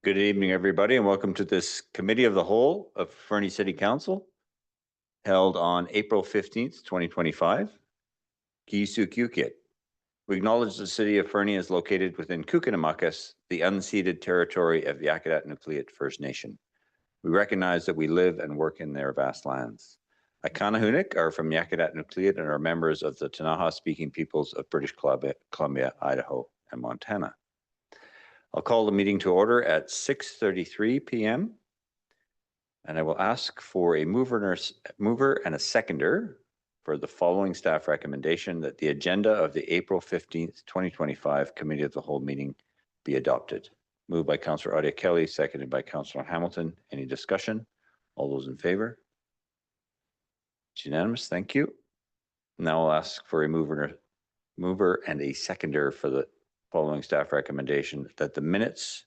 Good evening, everybody, and welcome to this Committee of the Whole of Fernie City Council held on April 15th, 2025. Kiisukukit. We acknowledge the city of Fernie is located within Kukinamakis, the unceded territory of the Yakutat Nucleate First Nation. We recognize that we live and work in their vast lands. Akanahunik are from Yakutat Nucleate and are members of the Tanaha-speaking peoples of British Columbia, Idaho, and Montana. I'll call the meeting to order at 6:33 p.m. and I will ask for a mover and a seconder for the following staff recommendation that the agenda of the April 15th, 2025 Committee of the Whole meeting be adopted. Moved by Councillor Audia Kelly, seconded by Councillor Hamilton. Any discussion? All those in favor? It's unanimous. Thank you. Now I'll ask for a mover and a seconder for the following staff recommendation that the minutes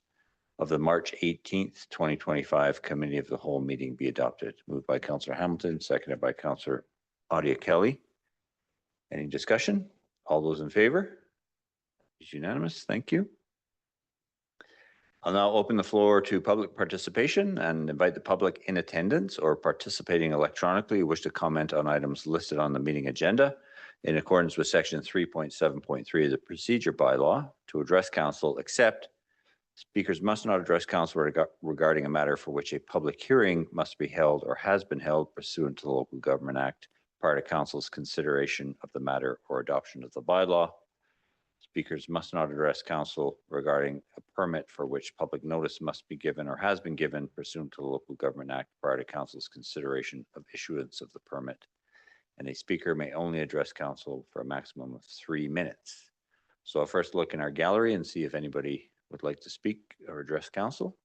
of the March 18th, 2025 Committee of the Whole meeting be adopted. Moved by Councillor Hamilton, seconded by Councillor Audia Kelly. Any discussion? All those in favor? It's unanimous. Thank you. I'll now open the floor to public participation and invite the public in attendance or participating electronically who wish to comment on items listed on the meeting agenda in accordance with section 3.7.3 of the procedure bylaw to address council, except speakers must not address council regarding a matter for which a public hearing must be held or has been held pursuant to the Local Government Act prior to council's consideration of the matter or adoption of the bylaw. Speakers must not address council regarding a permit for which public notice must be given or has been given pursuant to the Local Government Act prior to council's consideration of issuance of the permit. And a speaker may only address council for a maximum of 3 minutes. So I'll first look in our gallery and see if anybody would like to speak or address council.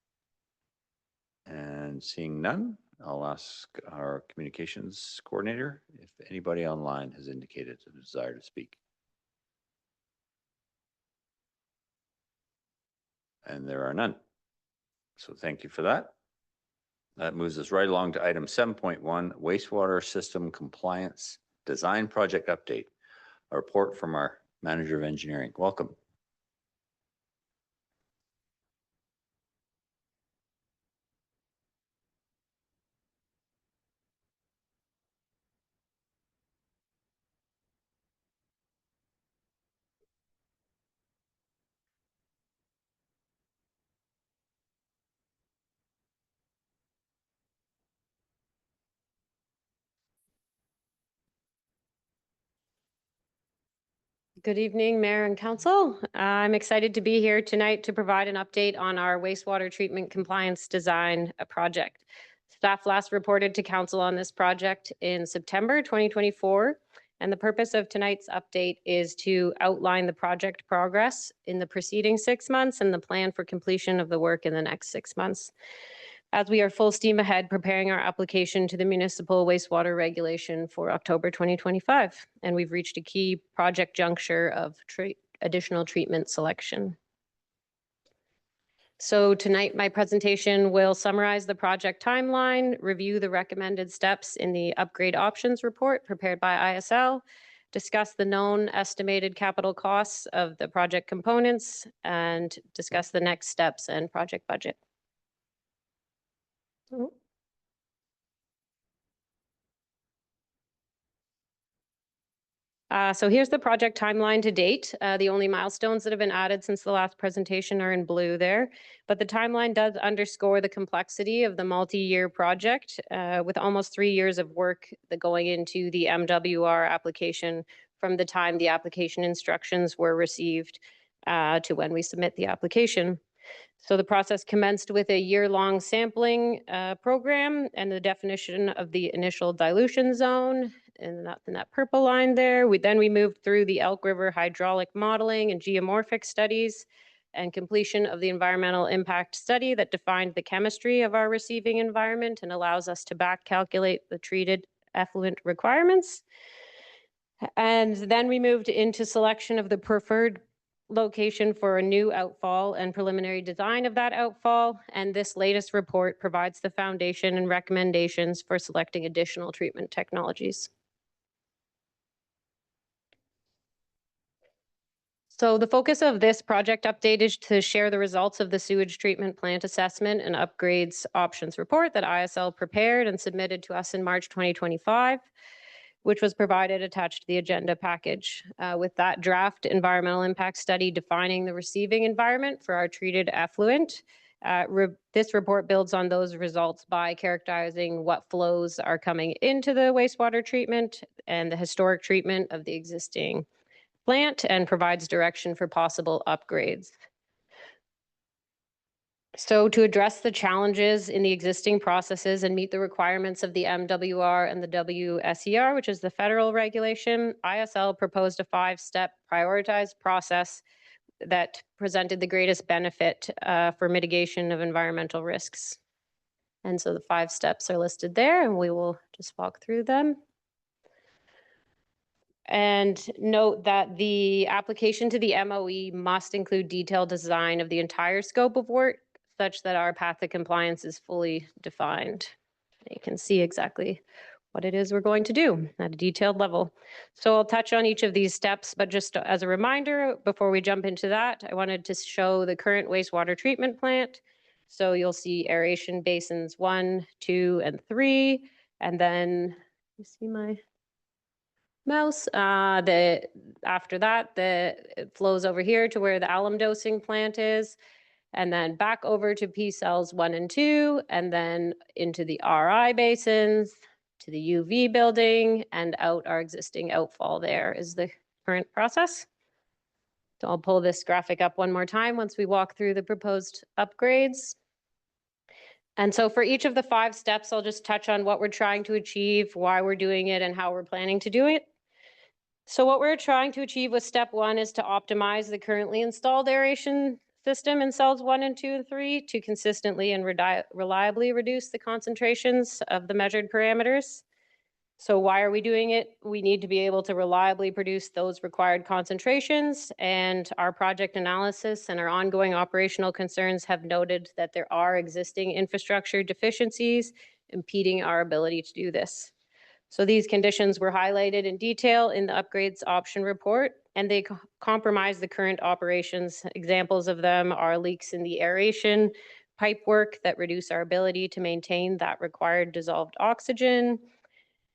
And seeing none, I'll ask our communications coordinator if anybody online has indicated a desire to speak. And there are none. So thank you for that. That moves us right along to item 7.1, wastewater system compliance design project update. A report from our manager of engineering. Welcome. Good evening, Mayor and Council. I'm excited to be here tonight to provide an update on our wastewater treatment compliance design project. Staff last reported to Council on this project in September 2024, and the purpose of tonight's update is to outline the project progress in the preceding 6 months and the plan for completion of the work in the next 6 months, as we are full steam ahead preparing our application to the municipal wastewater regulation for October 2025. And we've reached a key project juncture of additional treatment selection. So tonight, my presentation will summarize the project timeline, review the recommended steps in the upgrade options report prepared by ISL, discuss the known estimated capital costs of the project components, and discuss the next steps and project budget. So here's the project timeline to date. The only milestones that have been added since the last presentation are in blue there, but the timeline does underscore the complexity of the multi-year project with almost 3 years of work going into the MWR application from the time the application instructions were received to when we submit the application. So the process commenced with a year-long sampling program and the definition of the initial dilution zone, and that's in that purple line there. We moved through the Elk River hydraulic modeling and geomorphic studies and completion of the environmental impact study that defined the chemistry of our receiving environment and allows us to back calculate the treated effluent requirements. And then we moved into selection of the preferred location for a new outfall and preliminary design of that outfall. And this latest report provides the foundation and recommendations for selecting additional treatment technologies. So the focus of this project update is to share the results of the sewage treatment plant assessment and upgrades options report that ISL prepared and submitted to us in March 2025, which was provided attached to the agenda package. With that draft environmental impact study defining the receiving environment for our treated effluent, this report builds on those results by characterizing what flows are coming into the wastewater treatment and the historic treatment of the existing plant, and provides direction for possible upgrades. So to address the challenges in the existing processes and meet the requirements of the MWR and the WSER, which is the federal regulation, ISL proposed a 5-step prioritized process that presented the greatest benefit for mitigation of environmental risks. And so the 5 steps are listed there, and we will just walk through them. And note that the application to the MOE must include detailed design of the entire scope of work such that our path to compliance is fully defined. You can see exactly what it is we're going to do at a detailed level. So I'll touch on each of these steps, but just as a reminder, before we jump into that, I wanted to show the current wastewater treatment plant. So you'll see aeration basins 1, 2, and 3, and then you see my mouse. After that, it flows over here to where the alum dosing plant is, and then back over to P cells 1 and 2, and then into the RI basins, to the UV building, and out our existing outfall there is the current process. So I'll pull this graphic up one more time once we walk through the proposed upgrades. And so for each of the 5 steps, I'll just touch on what we're trying to achieve, why we're doing it, and how we're planning to do it. So what we're trying to achieve with step 1 is to optimize the currently installed aeration system in cells 1 and 2 and 3 to consistently and reliably reduce the concentrations of the measured parameters. So why are we doing it? We need to be able to reliably produce those required concentrations, and our project analysis and our ongoing operational concerns have noted that there are existing infrastructure deficiencies impeding our ability to do this. So these conditions were highlighted in detail in the upgrades option report, and they compromise the current operations. Examples of them are leaks in the aeration pipework that reduce our ability to maintain that required dissolved oxygen,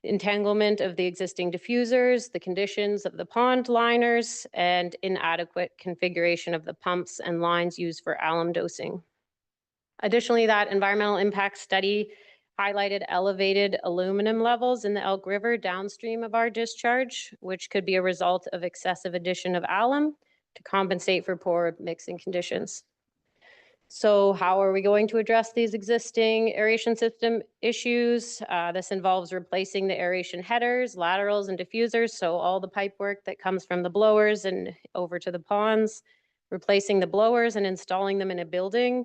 entanglement of the existing diffusers, the conditions of the pond liners, and inadequate configuration of the pumps and lines used for alum dosing. Additionally, that environmental impact study highlighted elevated aluminum levels in the Elk River downstream of our discharge, which could be a result of excessive addition of alum to compensate for poor mixing conditions. So how are we going to address these existing aeration system issues? This involves replacing the aeration headers, laterals, and diffusers, so all the pipe work that comes from the blowers and over to the ponds, replacing the blowers and installing them in a building,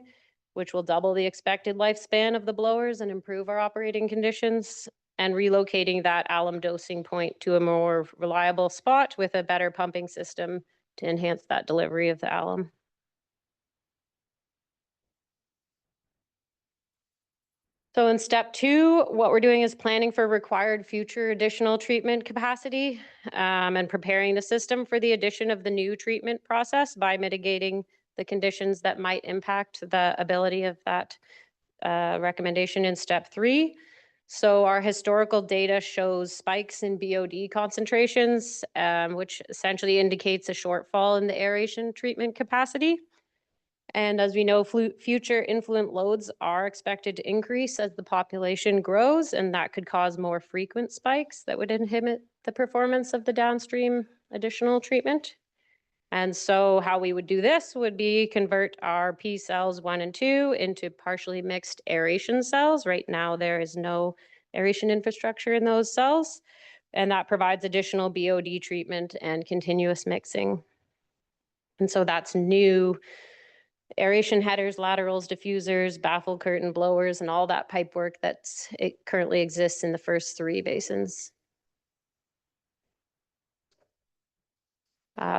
which will double the expected lifespan of the blowers and improve our operating conditions, and relocating that alum dosing point to a more reliable spot with a better pumping system to enhance that delivery of the alum. So in step 2, what we're doing is planning for required future additional treatment capacity and preparing the system for the addition of the new treatment process by mitigating the conditions that might impact the ability of that recommendation in step 3. So our historical data shows spikes in BOD concentrations, which essentially indicates a shortfall in the aeration treatment capacity. And as we know, future influent loads are expected to increase as the population grows, and that could cause more frequent spikes that would inhibit the performance of the downstream additional treatment. And so how we would do this would be convert our P cells 1 and 2 into partially mixed aeration cells. Right now, there is no aeration infrastructure in those cells, and that provides additional BOD treatment and continuous mixing. And so that's new aeration headers, laterals, diffusers, baffle curtain blowers, and all that pipe work it currently exists in the first 3 basins.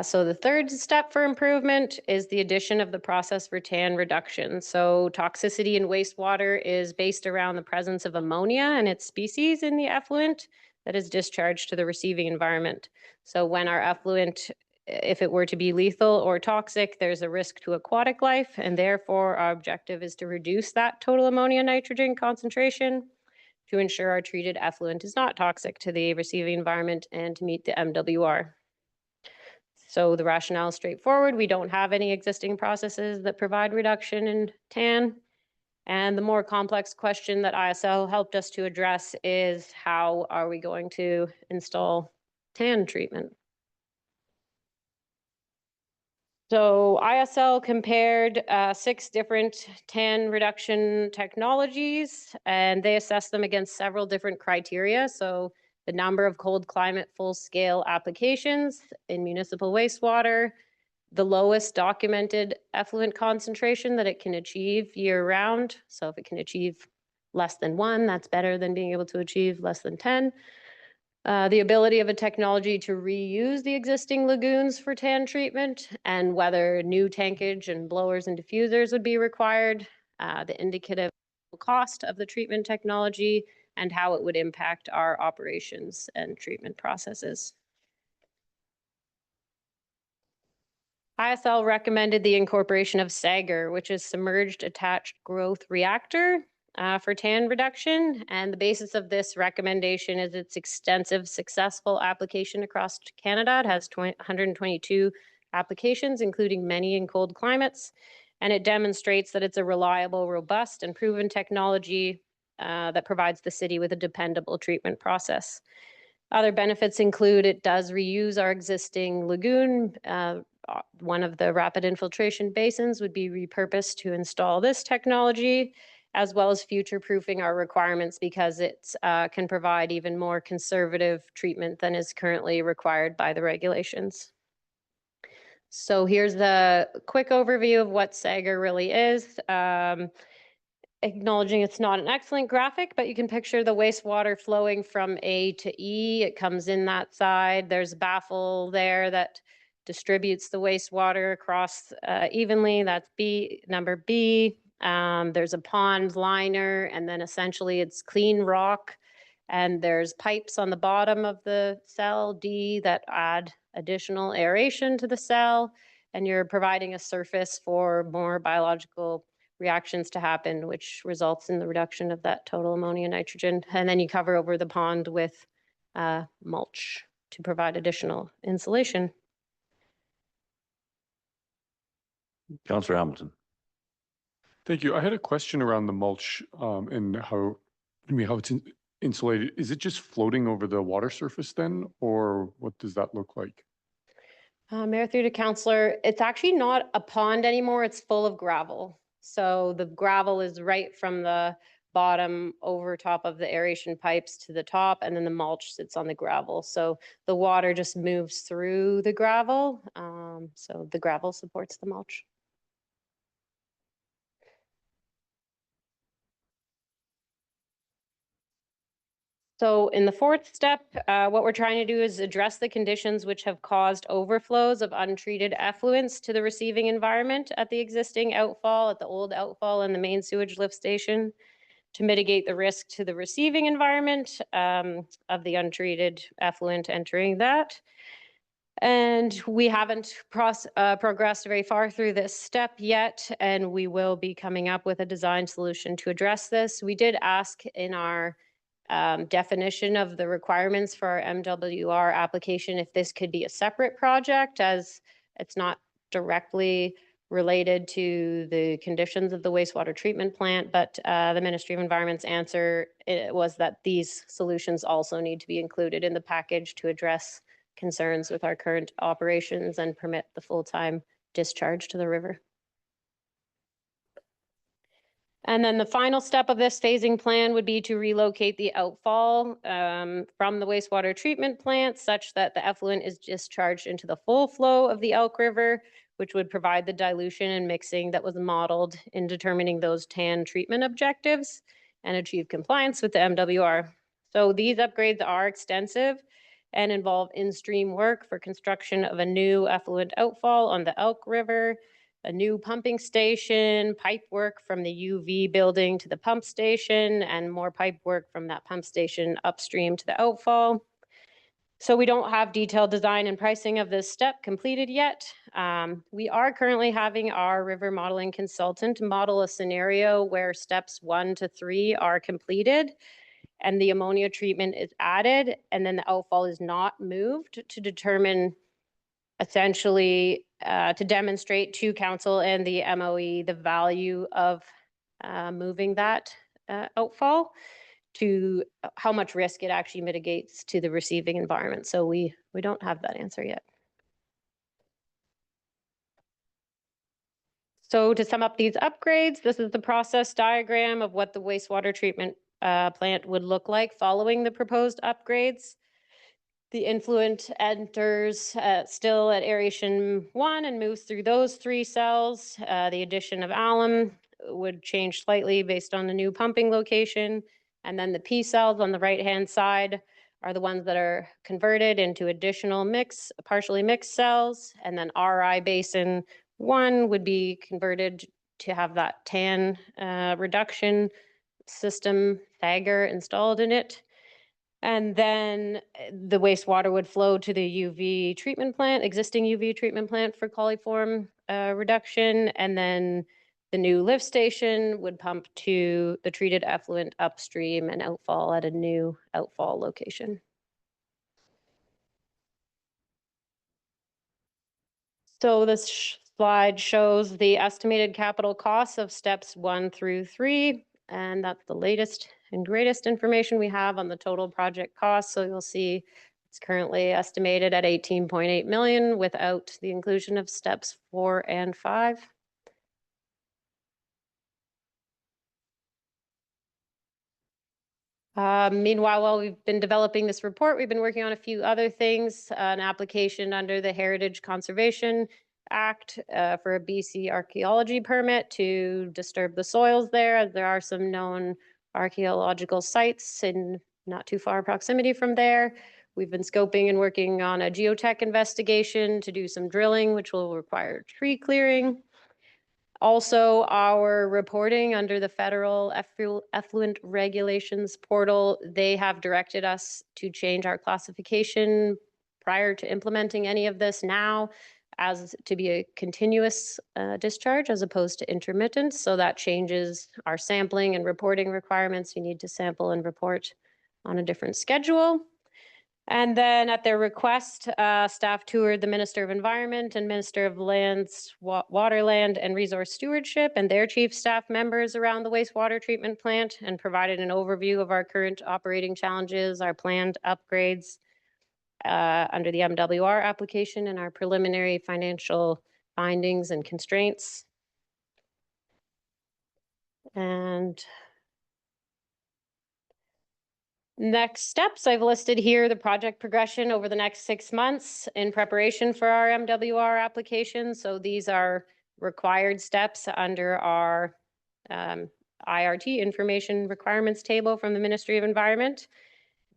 So the third step for improvement is the addition of the process for TAN reduction. So toxicity in wastewater is based around the presence of ammonia and its species in the effluent that is discharged to the receiving environment. So when our effluent if it were to be lethal or toxic, there's a risk to aquatic life, and therefore our objective is to reduce that total ammonia nitrogen concentration to ensure our treated effluent is not toxic to the receiving environment and to meet the MWR. So the rationale is straightforward. We don't have any existing processes that provide reduction in TAN. And the more complex question that ISL helped us to address is how are we going to install TAN treatment? So ISL compared 6 different TAN reduction technologies, and they assessed them against several different criteria. So the number of cold climate full-scale applications in municipal wastewater, the lowest documented effluent concentration that it can achieve year-round. So if it can achieve less than 1, that's better than being able to achieve less than 10. The ability of a technology to reuse the existing lagoons for TAN treatment, and whether new tankage and blowers and diffusers would be required, the indicative cost of the treatment technology, and how it would impact our operations and treatment processes. ISL recommended the incorporation of SAGR, which is Submerged Attached Growth Reactor, for TAN reduction. And the basis of this recommendation is its extensive successful application across Canada. It has 122 applications, including many in cold climates. And it demonstrates that it's a reliable, robust, and proven technology that provides the city with a dependable treatment process. Other benefits include it does reuse our existing lagoon. One of the rapid infiltration basins would be repurposed to install this technology, as well as future-proofing our requirements because it can provide even more conservative treatment than is currently required by the regulations. So here's the quick overview of what SAGR really is. Acknowledging it's not an excellent graphic, but you can picture the wastewater flowing from A to E. It comes in that side. There's a baffle there that distributes the wastewater across evenly. That's number B. There's a pond liner, and then essentially it's clean rock. And there's pipes on the bottom of the cell, D, that add additional aeration to the cell. And you're providing a surface for more biological reactions to happen, which results in the reduction of that total ammonia nitrogen. And then you cover over the pond with mulch to provide additional insulation. Councillor Hamilton. Thank you. I had a question around the mulch and how it's insulated. Is it just floating over the water surface then, or what does that look like? Mayor, through to Councillor, it's actually not a pond anymore. It's full of gravel. So the gravel is right from the bottom over top of the aeration pipes to the top, and then the mulch sits on the gravel. So the water just moves through the gravel. So the gravel supports the mulch. So in the 4th step, what we're trying to do is address the conditions which have caused overflows of untreated effluents to the receiving environment at the existing outfall, at the old outfall and the main sewage lift station, to mitigate the risk to the receiving environment of the untreated effluent entering that. And we haven't progressed very far through this step yet, and we will be coming up with a design solution to address this. We did ask in our definition of the requirements for our MWR application if this could be a separate project, as it's not directly related to the conditions of the wastewater treatment plant, but the Ministry of Environment's answer was that these solutions also need to be included in the package to address concerns with our current operations and permit the full-time discharge to the river. And then the final step of this phasing plan would be to relocate the outfall from the wastewater treatment plant such that the effluent is discharged into the full flow of the Elk River, which would provide the dilution and mixing that was modeled in determining those TAN treatment objectives and achieve compliance with the MWR. So these upgrades are extensive and involve in-stream work for construction of a new effluent outfall on the Elk River, a new pumping station, pipe work from the UV building to the pump station, and more pipe work from that pump station upstream to the outfall. So we don't have detailed design and pricing of this step completed yet. We are currently having our river modeling consultant model a scenario where steps 1 to 3 are completed and the ammonia treatment is added, and then the outfall is not moved to determine essentially to demonstrate to council and the MOE the value of moving that outfall to how much risk it actually mitigates to the receiving environment. So we don't have that answer yet. So to sum up these upgrades, this is the process diagram of what the wastewater treatment plant would look like following the proposed upgrades. The influent enters still at aeration 1 and moves through those 3 cells. The addition of alum would change slightly based on the new pumping location. And then the P cells on the right-hand side are the ones that are converted into additional partially mixed cells. And then RI basin 1 would be converted to have that TAN reduction system Thagger installed in it. And then the wastewater would flow to the UV treatment plant, existing UV treatment plant for coliform reduction. And then the new lift station would pump to the treated effluent upstream and outfall at a new outfall location. So this slide shows the estimated capital costs of steps 1 through 3, and that's the latest and greatest information we have on the total project cost. So you'll see it's currently estimated at 18.8 million without the inclusion of steps 4 and 5. Meanwhile, while we've been developing this report, we've been working on a few other things, an application under the Heritage Conservation Act for a BC archaeology permit to disturb the soils there, as there are some known archaeological sites in not too far proximity from there. We've been scoping and working on a geotech investigation to do some drilling, which will require tree clearing. Also, our reporting under the federal effluent regulations portal, they have directed us to change our classification prior to implementing any of this now as to be a continuous discharge as opposed to intermittent. So that changes our sampling and reporting requirements. You need to sample and report on a different schedule. And then at their request, staff toured the Minister of Environment and Minister of Lands, Waterland and Resource Stewardship and their chief staff members around the wastewater treatment plant and provided an overview of our current operating challenges, our planned upgrades under the MWR application and our preliminary financial findings and constraints. And next steps, I've listed here the project progression over the next 6 months in preparation for our MWR application. So these are required steps under our IRT information requirements table from the Ministry of Environment.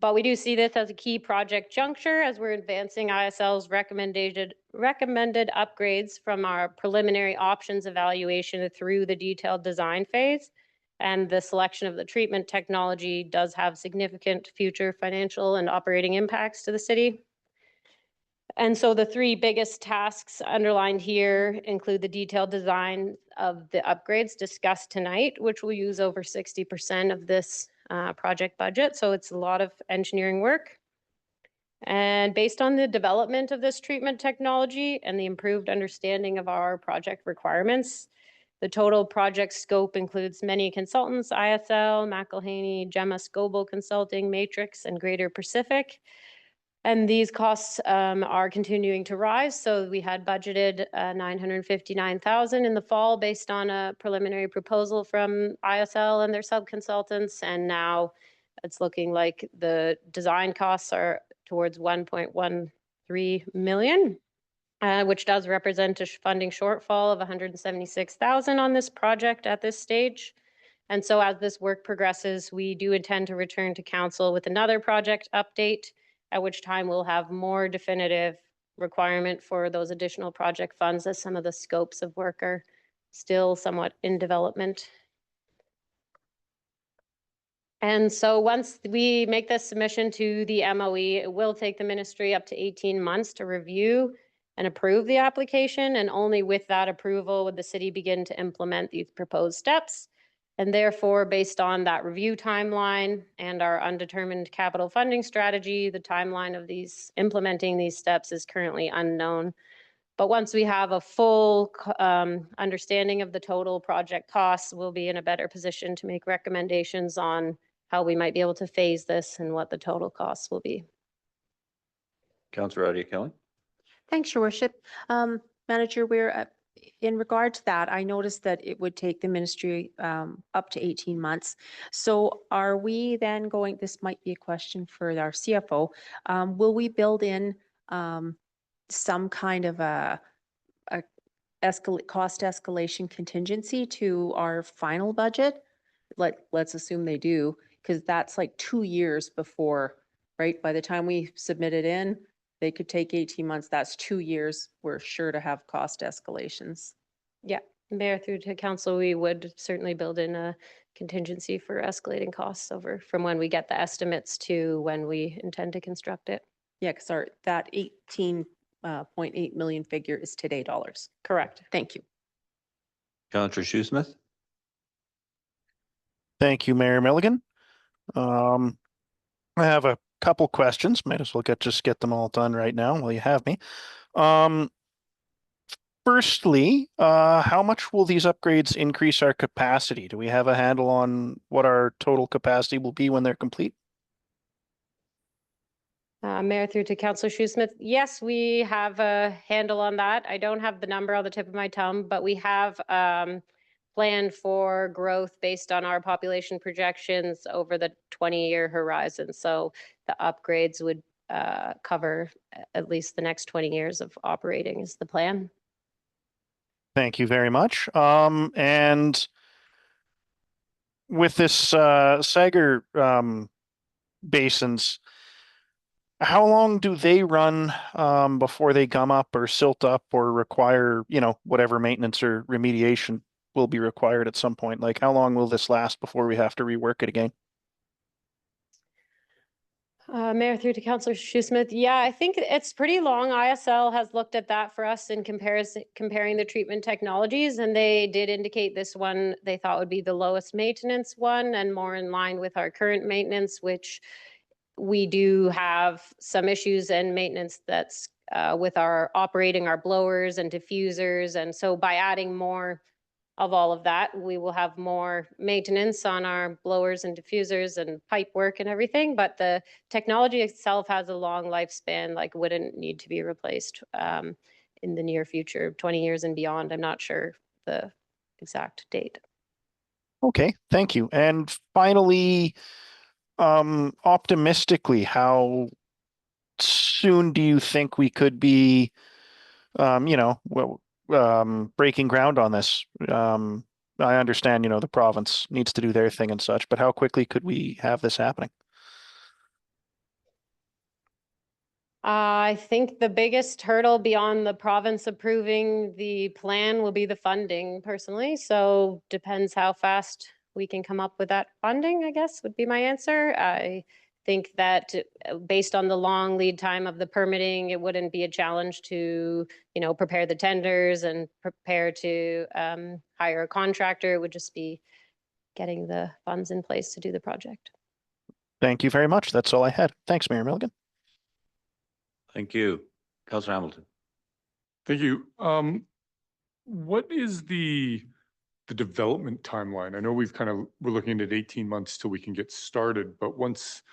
But we do see this as a key project juncture as we're advancing ISL's recommended upgrades from our preliminary options evaluation through the detailed design phase. And the selection of the treatment technology does have significant future financial and operating impacts to the city. And so the 3 biggest tasks underlined here include the detailed design of the upgrades discussed tonight, which will use over 60% of this project budget. So it's a lot of engineering work. And based on the development of this treatment technology and the improved understanding of our project requirements, the total project scope includes many consultants, ISL, McElhaney, Gemma Scoble Consulting, Matrix, and Greater Pacific. And these costs are continuing to rise. So we had budgeted 959,000 in the fall based on a preliminary proposal from ISL and their sub-consultants. And now it's looking like the design costs are towards 1.13 million. Which does represent a funding shortfall of 176,000 on this project at this stage. And so as this work progresses, we do intend to return to council with another project update, at which time we'll have more definitive requirement for those additional project funds as some of the scopes of work are still somewhat in development. And so once we make this submission to the MOE, it will take the ministry up to 18 months to review and approve the application. And only with that approval would the city begin to implement these proposed steps. And therefore, based on that review timeline and our undetermined capital funding strategy, the timeline of these implementing these steps is currently unknown. But once we have a full understanding of the total project costs, we'll be in a better position to make recommendations on how we might be able to phase this and what the total costs will be. Councillor Adia Kelly. Thanks, Your Worship. Manager, in regard to that, I noticed that it would take the ministry up to 18 months. So are we then going, this might be a question for our CFO, will we build in some kind of a cost escalation contingency to our final budget? Let's assume they do, because that's like 2 years before, right? By the time we submit it in, they could take 18 months. That's 2 years. We're sure to have cost escalations. Yeah, Mayor, through to council, we would certainly build in a contingency for escalating costs over from when we get the estimates to when we intend to construct it. Yeah, because that 18.8 million figure is today dollars. Correct. Thank you. Councillor Shoesmith. Thank you, Mayor Milligan. I have a couple questions. Might as well just get them all done right now while you have me. Firstly, how much will these upgrades increase our capacity? Do we have a handle on what our total capacity will be when they're complete? Mayor, through to Councillor Shoesmith. Yes, we have a handle on that. I don't have the number on the tip of my tongue, but we have planned for growth based on our population projections over the 20-year horizon. So the upgrades would cover at least the next 20 years of operating is the plan. Thank you very much. And with this Sagar basins, how long do they run before they gum up or silt up or require, whatever maintenance or remediation will be required at some point? Like, how long will this last before we have to rework it again? Mayor, through to Councillor Shoesmith. Yeah, I think it's pretty long. ISL has looked at that for us in comparing the treatment technologies, and they did indicate this one they thought would be the lowest maintenance one and more in line with our current maintenance, which we do have some issues and maintenance that's with our operating our blowers and diffusers. And so by adding more of all of that, we will have more maintenance on our blowers and diffusers and pipe work and everything. But the technology itself has a long lifespan, like wouldn't need to be replaced in the near future, 20 years and beyond. I'm not sure the exact date. Okay, thank you. And finally, optimistically, how soon do you think we could be, breaking ground on this? I understand, the province needs to do their thing and such, but how quickly could we have this happening? I think the biggest hurdle beyond the province approving the plan will be the funding personally. So depends how fast we can come up with that funding, I guess would be my answer. I think that based on the long lead time of the permitting, it wouldn't be a challenge to, prepare the tenders and prepare to hire a contractor. It would just be getting the funds in place to do the project. Thank you very much. That's all I had. Thanks, Mayor Milligan. Thank you. Councillor Hamilton. Thank you. What is the development timeline? I know we're looking at 18 months till we can get started, but once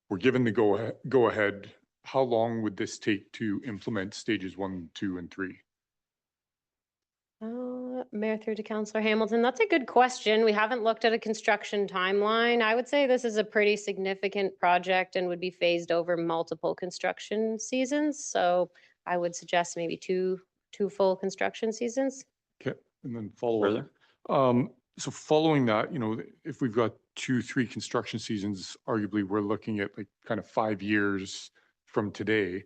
we're given the go ahead, how long would this take to implement stages 1, 2, and 3? Mayor, through to Councillor Hamilton. That's a good question. We haven't looked at a construction timeline. I would say this is a pretty significant project and would be phased over multiple construction seasons. So I would suggest maybe two full construction seasons. Okay, and then follow up. So following that, if we've got 2, 3 construction seasons, arguably we're looking at like kind of 5 years from today.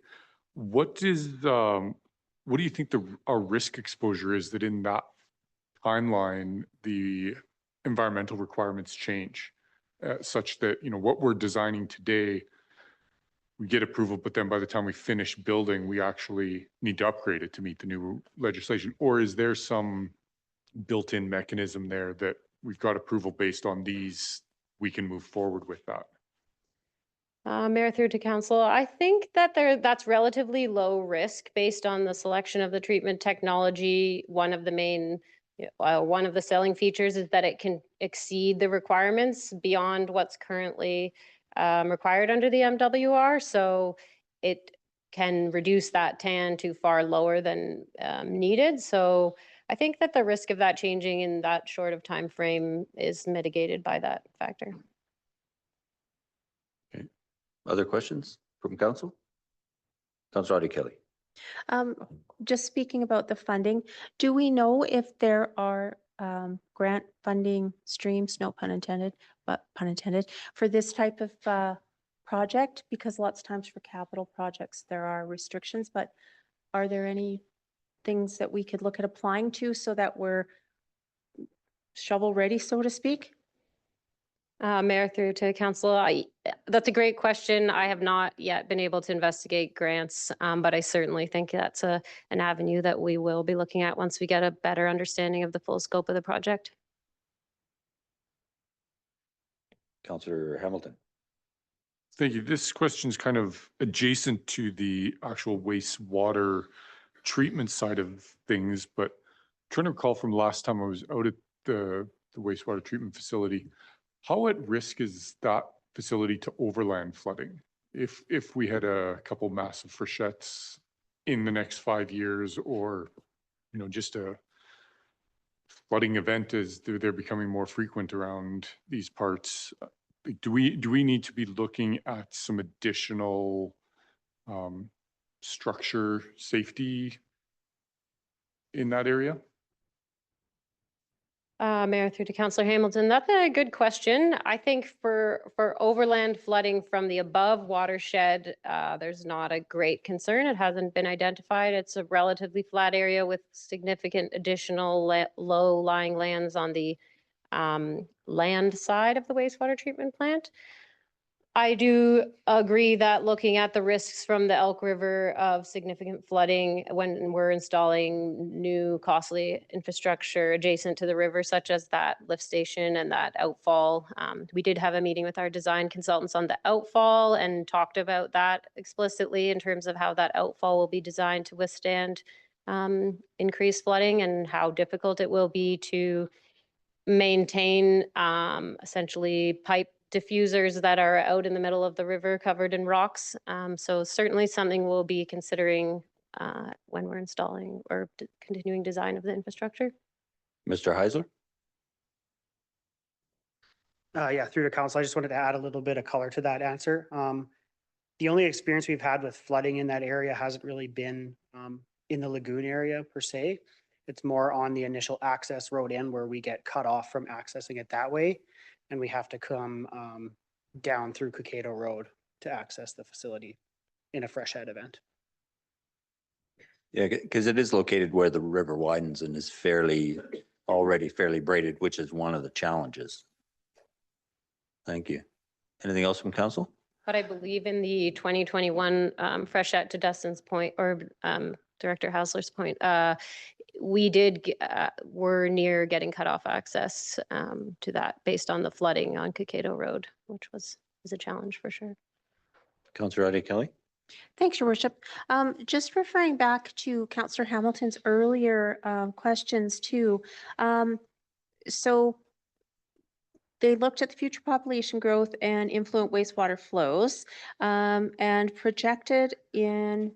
What do you think our risk exposure is that in that timeline, the environmental requirements change such that, you know, what we're designing today, we get approval, but then by the time we finish building, we actually need to upgrade it to meet the new legislation? Or is there some built-in mechanism there that we've got approval based on these, we can move forward with that? Mayor through to council, I think that that's relatively low risk based on the selection of the treatment technology. One of the main, one of the selling features is that it can exceed the requirements beyond what's currently required under the MWR. So it can reduce that TAN to far lower than needed. So I think that the risk of that changing in that short of time frame is mitigated by that factor. Other questions from council? Councilor Adi Kelly. Just speaking about the funding, do we know if there are grant funding streams, no pun intended, but pun intended, for this type of project? Because lots of times for capital projects, there are restrictions, but are there any things that we could look at applying to so that we're shovel ready, so to speak? Mayor through to council, that's a great question. I have not yet been able to investigate grants, but I certainly think that's an avenue that we will be looking at once we get a better understanding of the full scope of the project. Councilor Hamilton. Thank you. This question is kind of adjacent to the actual wastewater treatment side of things, but I'm trying to recall from last time I was out at the wastewater treatment facility, how at risk is that facility to overland flooding? If we had a couple massive freshets in the next 5 years, or, you know, just a flooding event as they're becoming more frequent around these parts, do we need to be looking at some additional structure safety in that area? Mayor through to Councillor Hamilton, that's a good question. I think for overland flooding from the above watershed, there's not a great concern. It hasn't been identified. It's a relatively flat area with significant additional low-lying lands on the land side of the wastewater treatment plant. I do agree that looking at the risks from the Elk River of significant flooding when we're installing new costly infrastructure adjacent to the river, such as that lift station and that outfall. We did have a meeting with our design consultants on the outfall and talked about that explicitly in terms of how that outfall will be designed to withstand increased flooding and how difficult it will be to maintain essentially pipe diffusers that are out in the middle of the river covered in rocks. So certainly something we'll be considering when we're installing or continuing design of the infrastructure. Mr. Heisler. Yeah, through to council, I just wanted to add a little bit of color to that answer. The only experience we've had with flooding in that area hasn't really been in the lagoon area per se. It's more on the initial access road end where we get cut off from accessing it that way. And we have to come down through Cokato Road to access the facility in a fresh head event. Yeah, because it is located where the river widens and is already fairly braided, which is one of the challenges. Thank you. Anything else from council? But I believe in the 2021 freshet, to Dustin's point, or Director Hausler's point, we're near getting cutoff access to that based on the flooding on Cokato Road, which was a challenge for sure. Councillor Adi Kelly. Thanks, Your Worship. Just referring back to Councillor Hamilton's earlier questions too. So they looked at the future population growth and influent wastewater flows and projected in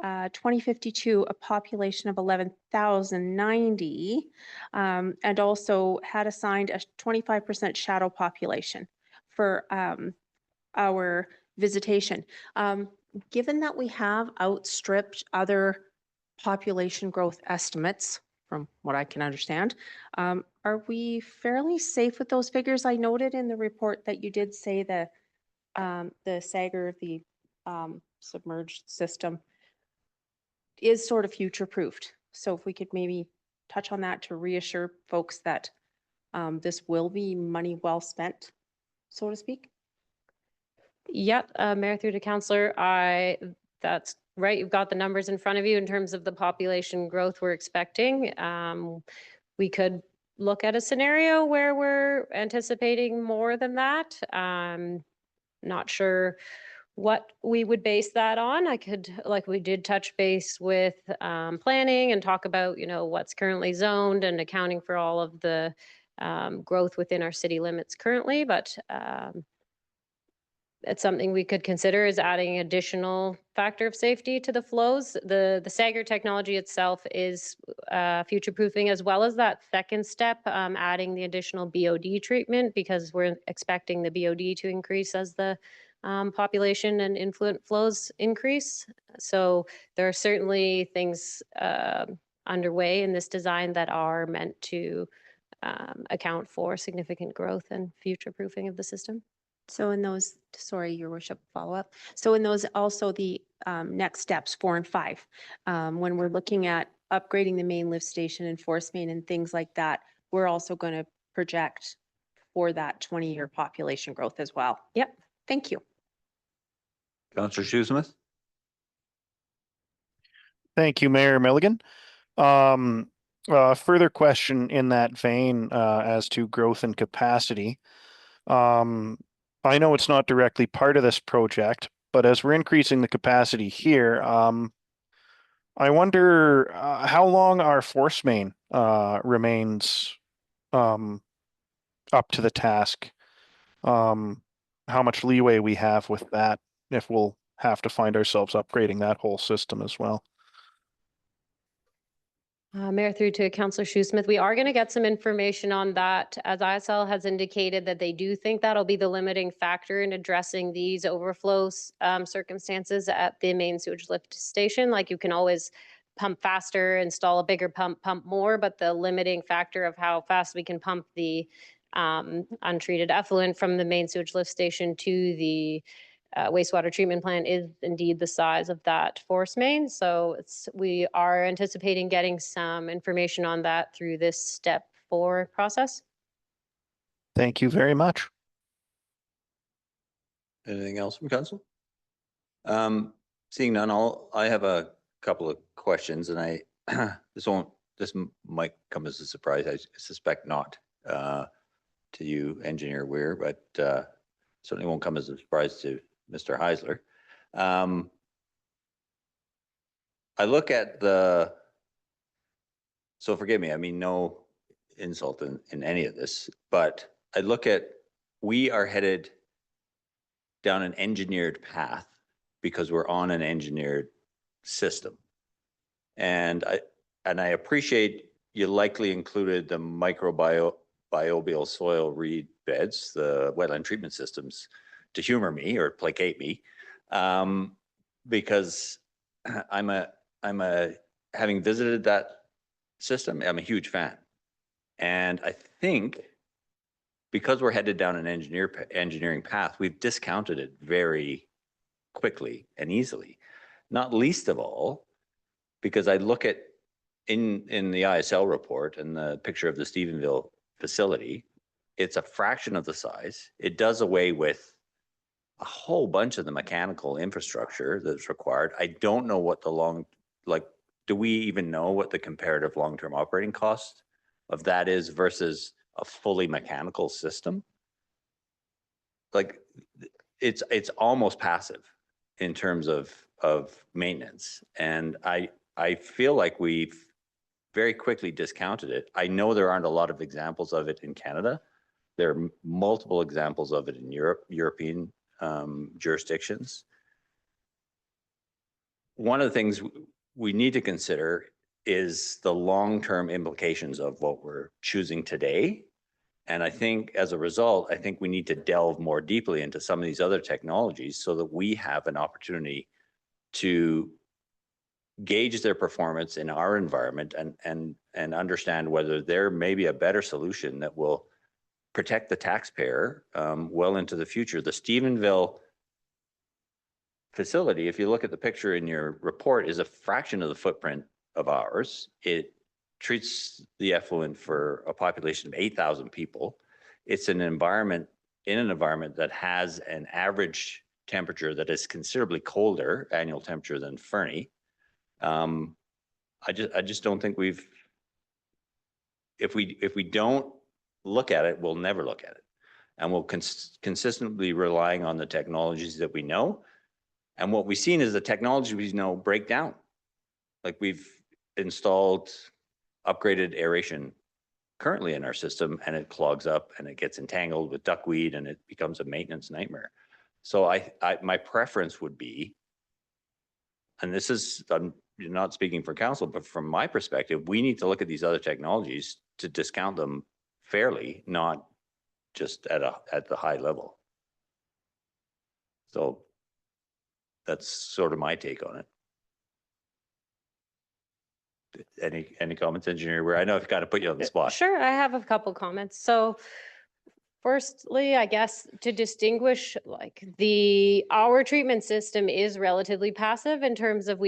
2052 a population of 11,090 and also had assigned a 25% shadow population for our visitation. Given that we have outstripped other population growth estimates, from what I can understand, are we fairly safe with those figures? I noted in the report that you did say the Sagar, the submerged system, is sort of future-proofed. So if we could maybe touch on that to reassure folks that this will be money well spent, so to speak? Yep, Mayor through to Councillor, that's right. You've got the numbers in front of you in terms of the population growth we're expecting. We could look at a scenario where we're anticipating more than that. Not sure what we would base that on. I could, like we did touch base with planning and talk about, what's currently zoned and accounting for all of the growth within our city limits currently, but it's something we could consider is adding additional factor of safety to the flows. The Sager technology itself is future proofing, as well as that second step, adding the additional BOD treatment, because we're expecting the BOD to increase as the population and influent flows increase. So there are certainly things underway in this design that are meant to account for significant growth and future proofing of the system. So in those, sorry, your worship, follow up. So in those also the next steps 4 and 5, when we're looking at upgrading the main lift station and force main and things like that, we're also going to project for that 20-year population growth as well. Yep. Thank you. Councillor Shoesmith? Thank you, Mayor Milligan. Further question in that vein as to growth and capacity. I know it's not directly part of this project, but as we're increasing the capacity here, I wonder how long our force main remains up to the task. How much leeway we have with that, if we'll have to find ourselves upgrading that whole system as well. Mayor through to Councillor Shoesmith, we are going to get some information on that, as ISL has indicated that they do think that'll be the limiting factor in addressing these overflow circumstances at the main sewage lift station. Like, you can always pump faster, install a bigger pump more, but the limiting factor of how fast we can pump the untreated effluent from the main sewage lift station to the wastewater treatment plant is indeed the size of that force main. So we are anticipating getting some information on that through this step 4 process. Thank you very much. Anything else from council? Seeing none, I have a couple of questions, and this might come as a surprise. I suspect not to you, Engineer Weir, but certainly won't come as a surprise to Mr. Heisler. I look at so forgive me, I mean, no insult in any of this, but I look at, we are headed down an engineered path because we're on an engineered system. And I appreciate you likely included the microbial soil reed beds, the wetland treatment systems, to humor me or placate me, because having visited that system, I'm a huge fan. And I think because we're headed down an engineering path, we've discounted it very quickly and easily. Not least of all, because I look at in the ISL report and the picture of the Stephenville facility, it's a fraction of the size. It does away with a whole bunch of the mechanical infrastructure that's required. I don't know what do we even know what the comparative long-term operating cost of that is versus a fully mechanical system? Like, it's almost passive in terms of maintenance. And I feel like we've very quickly discounted it. I know there aren't a lot of examples of it in Canada. There are multiple examples of it in European jurisdictions. One of the things we need to consider is the long-term implications of what we're choosing today. And I think as a result, I think we need to delve more deeply into some of these other technologies so that we have an opportunity to gauge their performance in our environment and understand whether there may be a better solution that will protect the taxpayer well into the future. The Stephenville facility, if you look at the picture in your report, is a fraction of the footprint of ours. It treats the effluent for a population of 8,000 people. It's an environment in an environment that has an average temperature that is considerably colder annual temperature than Fernie. I just don't think if we don't look at it, we'll never look at it. And we'll consistently relying on the technologies that we know. And what we've seen is the technology we know break down. Like we've installed upgraded aeration currently in our system, and it clogs up and it gets entangled with duckweed and it becomes a maintenance nightmare. So my preference would be, and this is, I'm not speaking for council, but from my perspective, we need to look at these other technologies to discount them fairly, not just at the high level. So that's sort of my take on it. Any comments, Engineer? Where I know I've got to put you on the spot. Sure, I have a couple comments. So firstly, I guess to distinguish, like our treatment system is relatively passive in terms of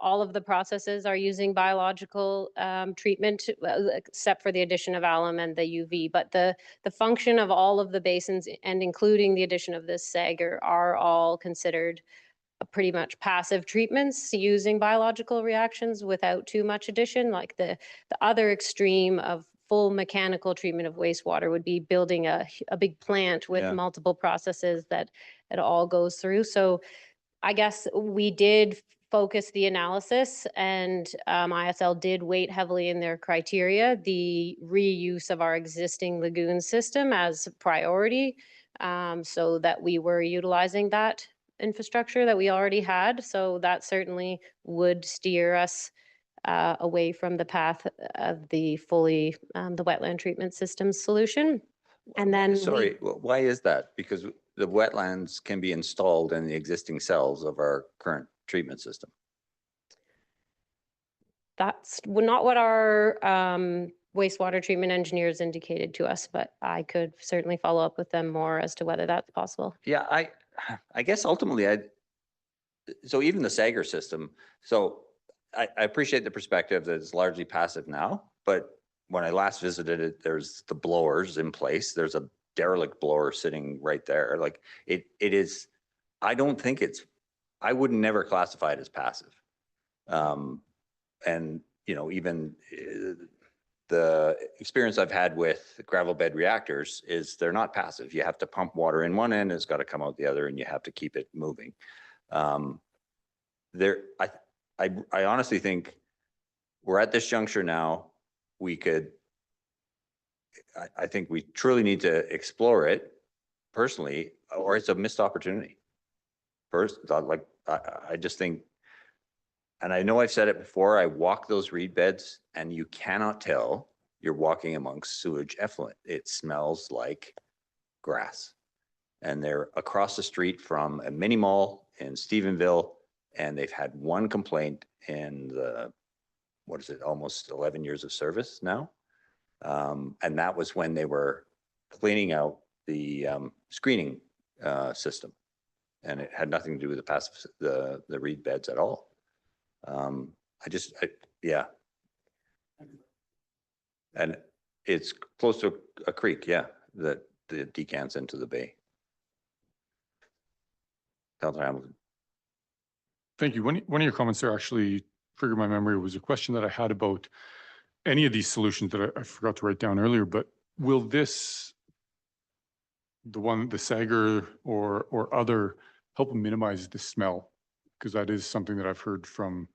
all of the processes are using biological treatment, except for the addition of alum and the UV. But the function of all of the basins, and including the addition of this Sager, are all considered pretty much passive treatments using biological reactions without too much addition. Like the other extreme of full mechanical treatment of wastewater would be building a big plant with Yeah. multiple processes that it all goes through. So I guess we did focus the analysis, and ISL did weight heavily in their criteria the reuse of our existing lagoon system as priority, so that we were utilizing that infrastructure that we already had. So that certainly would steer us away from the path of the the wetland treatment system solution. And then Sorry, why is that? Because the wetlands can be installed in the existing cells of our current treatment system. that's not what our wastewater treatment engineers indicated to us, but I could certainly follow up with them more as to whether that's possible. Yeah, I guess ultimately so even the Sager system, so I appreciate the perspective that it's largely passive now, but when I last visited it, there's the blowers in place. There's a derelict blower sitting right there. Like it is, I don't think I would never classify it as passive. And even the experience I've had with gravel bed reactors is they're not passive. You have to pump water in one end, it's got to come out the other, and you have to keep it moving. I honestly think we're at this juncture now. I think we truly need to explore it personally, or it's a missed opportunity. First, I just think, and I know I've said it before, I walk those reed beds and you cannot tell you're walking amongst sewage effluent. It smells like grass. And they're across the street from a mini mall in Stephenville, and they've had one complaint in almost 11 years of service now. And that was when they were cleaning out the screening system. And it had nothing to do with the reed beds at all. Yeah. And it's close to a creek, yeah, that decants into the bay. Councilor Hamilton. Thank you. One of your comments there actually triggered my memory. It was a question that I had about any of these solutions that I forgot to write down earlier, but will the Sager or other help minimize the smell? Because that is something that I've heard from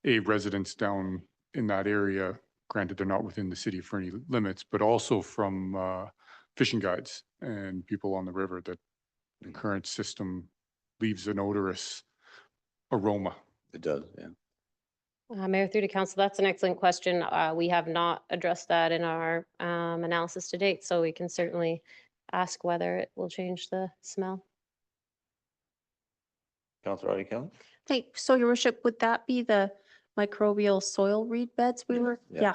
residents down in that area. Granted, they're not within the city of Fernie limits, but also from fishing guides and people on the river that the current system leaves an odorous aroma. It does, yeah. Mayor, through to council, that's an excellent question. We have not addressed that in our analysis to date, so we can certainly ask whether it will change the smell. Councilor Audie Kelly? Hey, so your worship, would that be the microbial soil reed beds we were? Yeah. Yeah,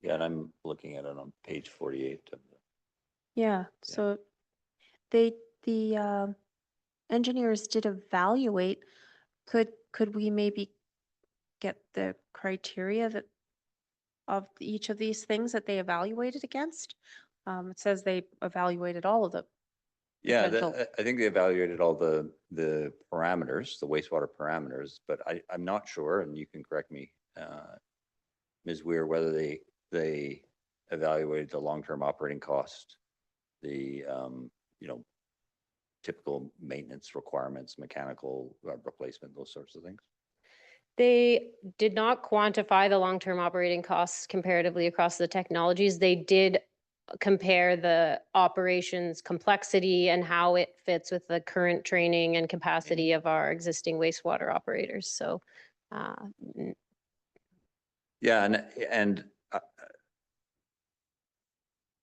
Yeah, and I'm looking at it on page 48. yeah. So the engineers did evaluate. Could we maybe get the criteria of each of these things that they evaluated against? It says they evaluated all of them. Yeah, potential. I think they evaluated all the parameters, the wastewater parameters, but I'm not sure, and you can correct me, Ms. Weir, whether they evaluated the long-term operating cost, the, you know, typical maintenance requirements, mechanical replacement, those sorts of things. They did not quantify the long-term operating costs comparatively across the technologies. They did compare the operations complexity and how it fits with the current training and capacity of our existing wastewater operators. So Yeah, and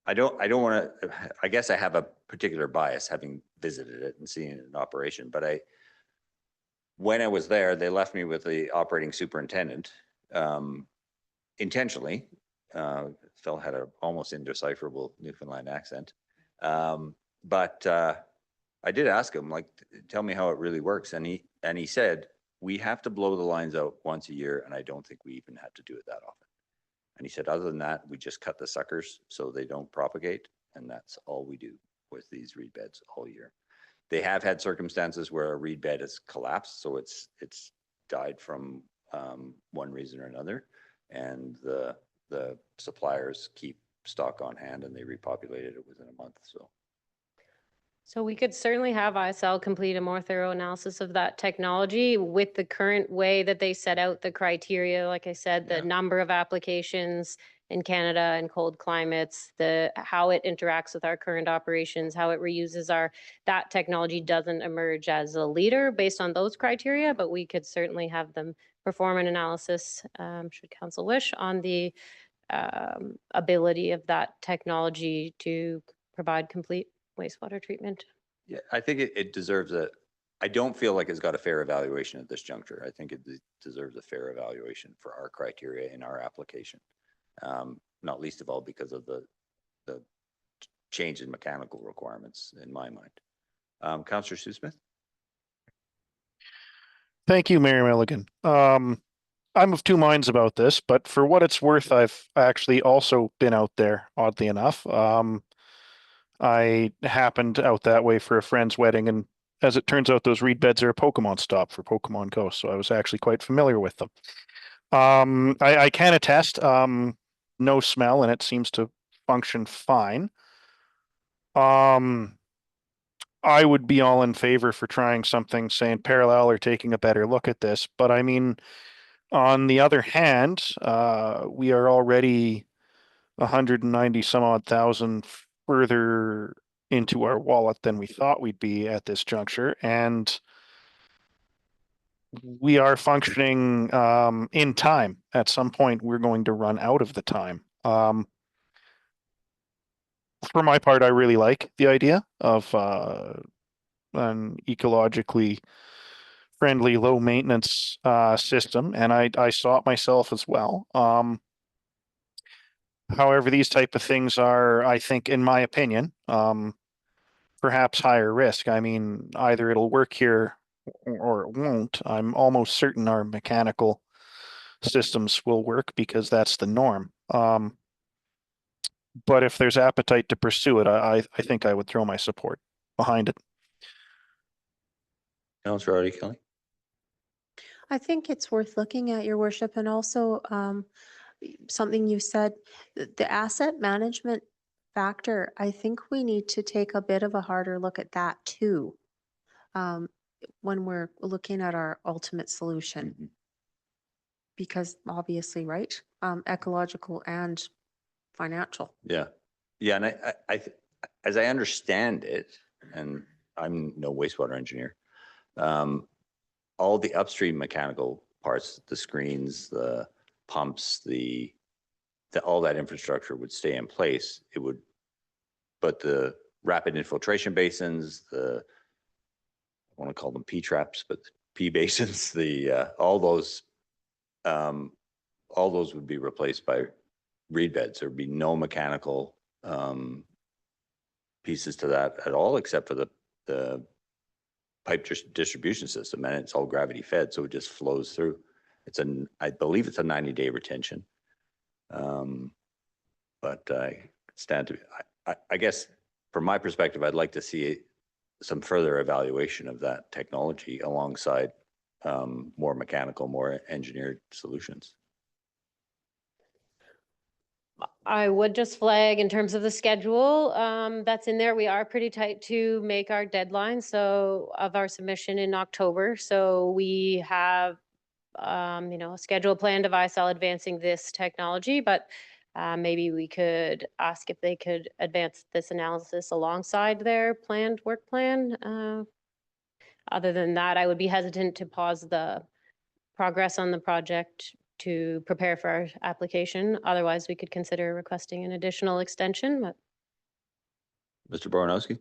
I don't want to, I guess I have a particular bias having visited it and seen it in operation, but when I was there, they left me with the operating superintendent, intentionally. Phil had an almost indecipherable Newfoundland accent. But I did ask him, like, tell me how it really works. And he said, we have to blow the lines out once a year, and I don't think we even have to do it that often. And he said, other than that, we just cut the suckers so they don't propagate. And that's all we do with these reed beds all year. They have had circumstances where a reed bed has collapsed, so it's died from one reason or another, and the suppliers keep stock on hand and they repopulated it within a month. So we could certainly have ISL complete a more thorough analysis of that technology with the current way that they set out the criteria. Like I said, the Yeah. number of applications in Canada and cold climates, how it interacts with our current operations, how it reuses that technology doesn't emerge as a leader based on those criteria, but we could certainly have them perform an analysis, should council wish, on the ability of that technology to provide complete wastewater treatment. Yeah, I think it deserves I don't feel like it's got a fair evaluation at this juncture. I think it deserves a fair evaluation for our criteria in our application. Not least of all because of the change in mechanical requirements in my mind. Councillor Sue Smith? Thank you, Mayor Milligan. I'm of two minds about this, but for what it's worth, I've actually also been out there, oddly enough. I happened out that way for a friend's wedding, and as it turns out, those reed beds are a Pokemon stop for Pokemon Go, so I was actually quite familiar with them. I can attest, no smell, and it seems to function fine. I would be all in favor for trying something, say, in parallel or taking a better look at this, but I mean, on the other hand, we are already 190 some odd thousand further into our wallet than we thought we'd be at this juncture, and we are functioning in time. At some point, we're going to run out of the time. For my part, I really like the idea of an ecologically friendly, low maintenance system, and I saw it myself as well. However, these type of things are, I think, in my opinion, perhaps higher risk. I mean, either it'll work here or it won't. I'm almost certain our mechanical systems will work because that's the norm. But if there's appetite to pursue it, I think I would throw my support behind it. Councillor Artie Kelly? I think it's worth looking at, Your Worship, and also something you said, the asset management factor. I think we need to take a bit of a harder look at that too, when we're looking at our ultimate solution. Mm-hmm. Because obviously, right, ecological and financial. Yeah. Yeah, and I as I understand it, and I'm no wastewater engineer, all the upstream mechanical parts, the screens, the pumps, all that infrastructure would stay in place. But the rapid infiltration basins, I want to call them P traps, but P basins, all those would be replaced by reed beds. There'd be no mechanical pieces to that at all, except for the pipe distribution system, and it's all gravity fed, so it just flows through. I believe it's a 90-day retention. But I guess from my perspective, I'd like to see some further evaluation of that technology alongside more mechanical, more engineered solutions. I would just flag in terms of the schedule that's in there, we are pretty tight to make our deadline, so of our submission in October. So we have, a schedule planned of ISL advancing this technology, but maybe we could ask if they could advance this analysis alongside their planned work plan. Other than that, I would be hesitant to pause the progress on the project to prepare for our application. Otherwise, we could consider requesting an additional extension, but Mr. Boranowski?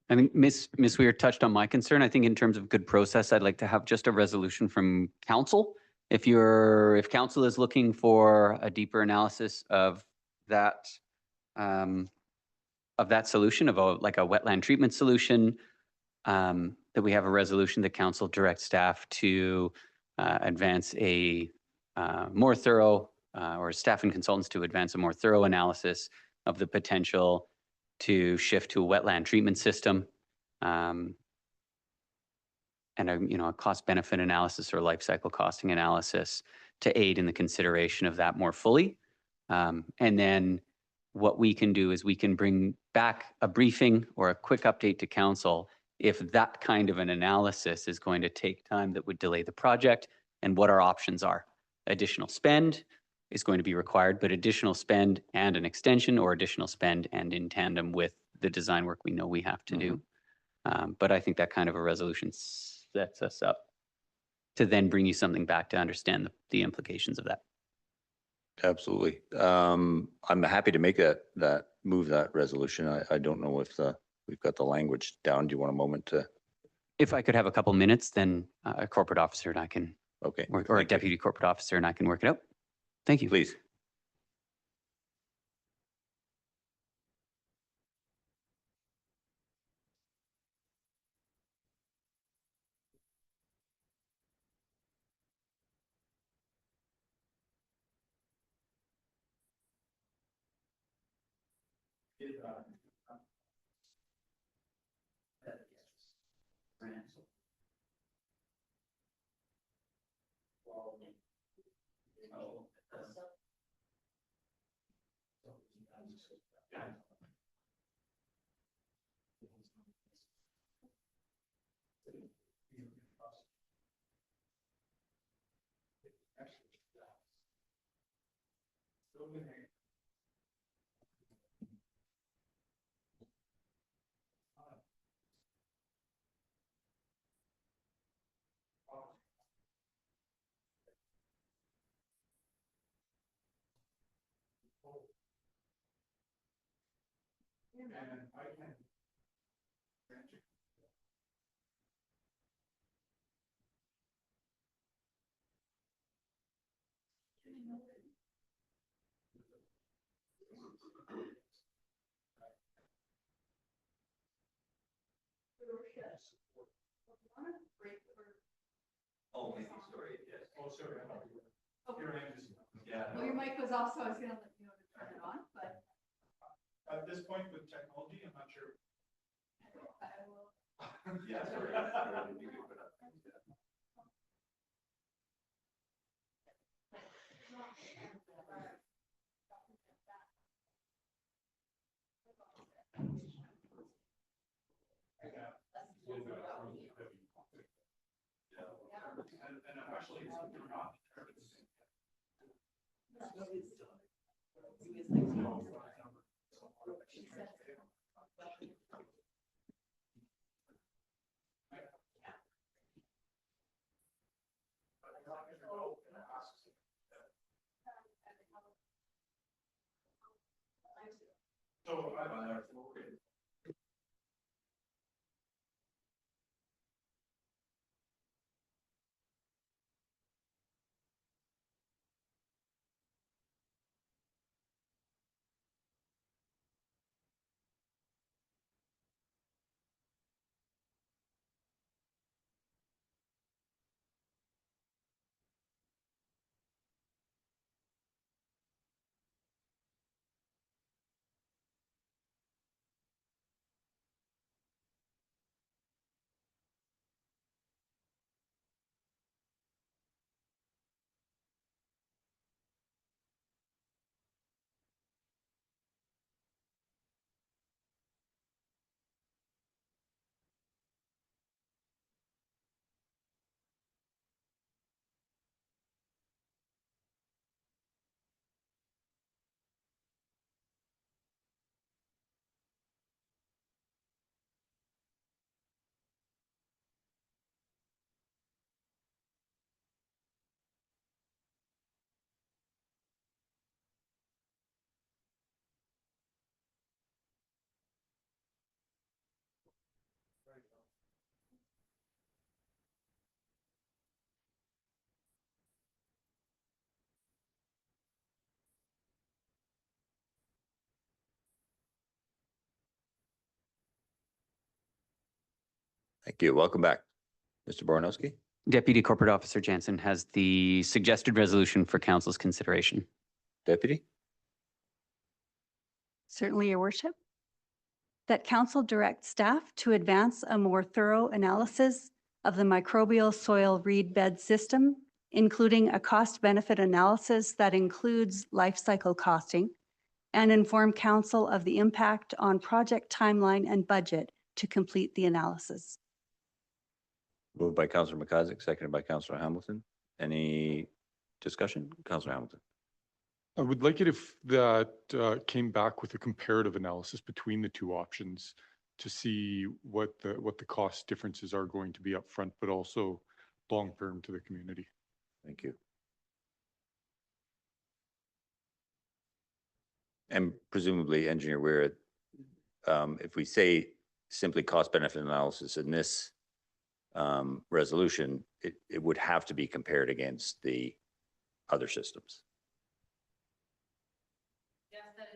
I think Ms. Weir touched on my concern. I think in terms of good process, I'd like to have just a resolution from council. If council is looking for a deeper analysis of that solution, like a wetland treatment solution, that we have a resolution that council directs staff to advance a more thorough, or staff and consultants to advance a more thorough analysis of the potential to shift to a wetland treatment system, and a cost benefit analysis or life cycle costing analysis to aid in the consideration of that more fully. And then what we can do is we can bring back a briefing or a quick update to council if that kind of an analysis is going to take time that would delay the project, and what our options are. Additional spend is going to be required, but additional spend and an extension, or additional spend and in tandem with the design work we know we have to do. But I think that kind of a resolution sets us up to then bring you something back to understand the implications of that. Absolutely. I'm happy to make that resolution. I don't know if we've got the language down. Do you want a moment to? If I could have a couple minutes, then a corporate officer and I can, Okay. or a thank you. deputy corporate officer and I can work it out. Thank you. Please. Well, your mic was off, so I was gonna let you know to turn it on, but. At this point with technology, I'm not sure. I will. Yeah, Thank you. Welcome back. Mr. Boranowski. Deputy Corporate Officer Jansen has the suggested resolution for council's consideration. Deputy? Certainly, Your Worship. That council direct staff to advance a more thorough analysis of the microbial soil reed bed system, including a cost-benefit analysis that includes life cycle costing, and inform council of the impact on project timeline and budget to complete the analysis. Moved by Councillor McIsaac, seconded by Councillor Hamilton. Any discussion? Councillor Hamilton. I would like it if that came back with a comparative analysis between the two options to see what the cost differences are going to be upfront, but also long-term to the community. Thank you. And presumably, Engineer Weir, if we say simply cost benefit analysis in this resolution, it would have to be compared against the other systems.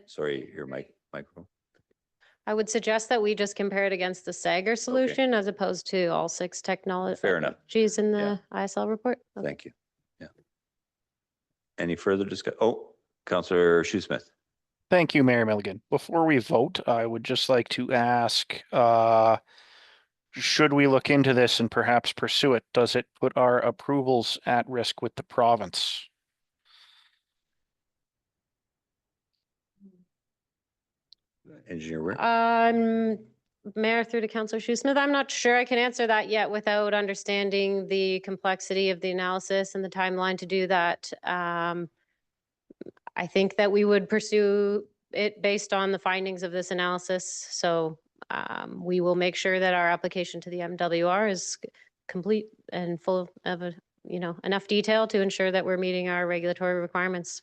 Sorry, your microphone. I would suggest that we just compare it against the Sager solution as opposed to all 6 technologies. Fair enough. In Yeah. the ISL report. Okay. Thank you. Yeah. Any further discussion? Oh, Councillor Shoesmith. Thank you, Mayor Milligan. Before we vote, I would just like to ask, should we look into this and perhaps pursue it? Does it put our approvals at risk with the province? Engineer Weir. Mayor, through to Councillor Shoesmith, I'm not sure I can answer that yet without understanding the complexity of the analysis and the timeline to do that. I think that we would pursue it based on the findings of this analysis. So we will make sure that our application to the MWR is complete and full of enough detail to ensure that we're meeting our regulatory requirements.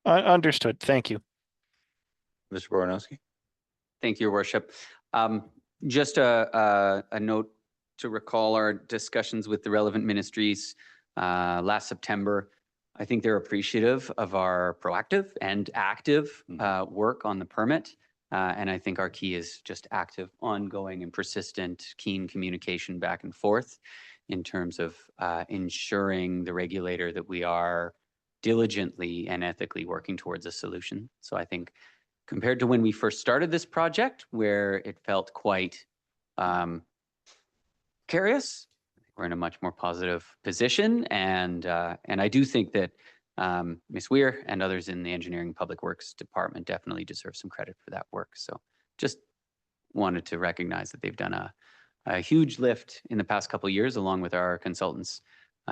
Understood. Thank you. Mr. Boranowski. Thank you, Your Worship. Just a note to recall our discussions with the relevant ministries last September. I think they're appreciative of our proactive and active work on the permit. And I think our key is just active, ongoing and persistent, keen communication back and forth in terms of ensuring the regulator that we are diligently and ethically working towards a solution. So I think compared to when we first started this project, where it felt quite precarious, we're in a much more positive position. And I do think that Ms. Weir and others in the Engineering Public Works Department definitely deserve some credit for that work. So just wanted to recognize that they've done a huge lift in the past couple of years, along with our consultants,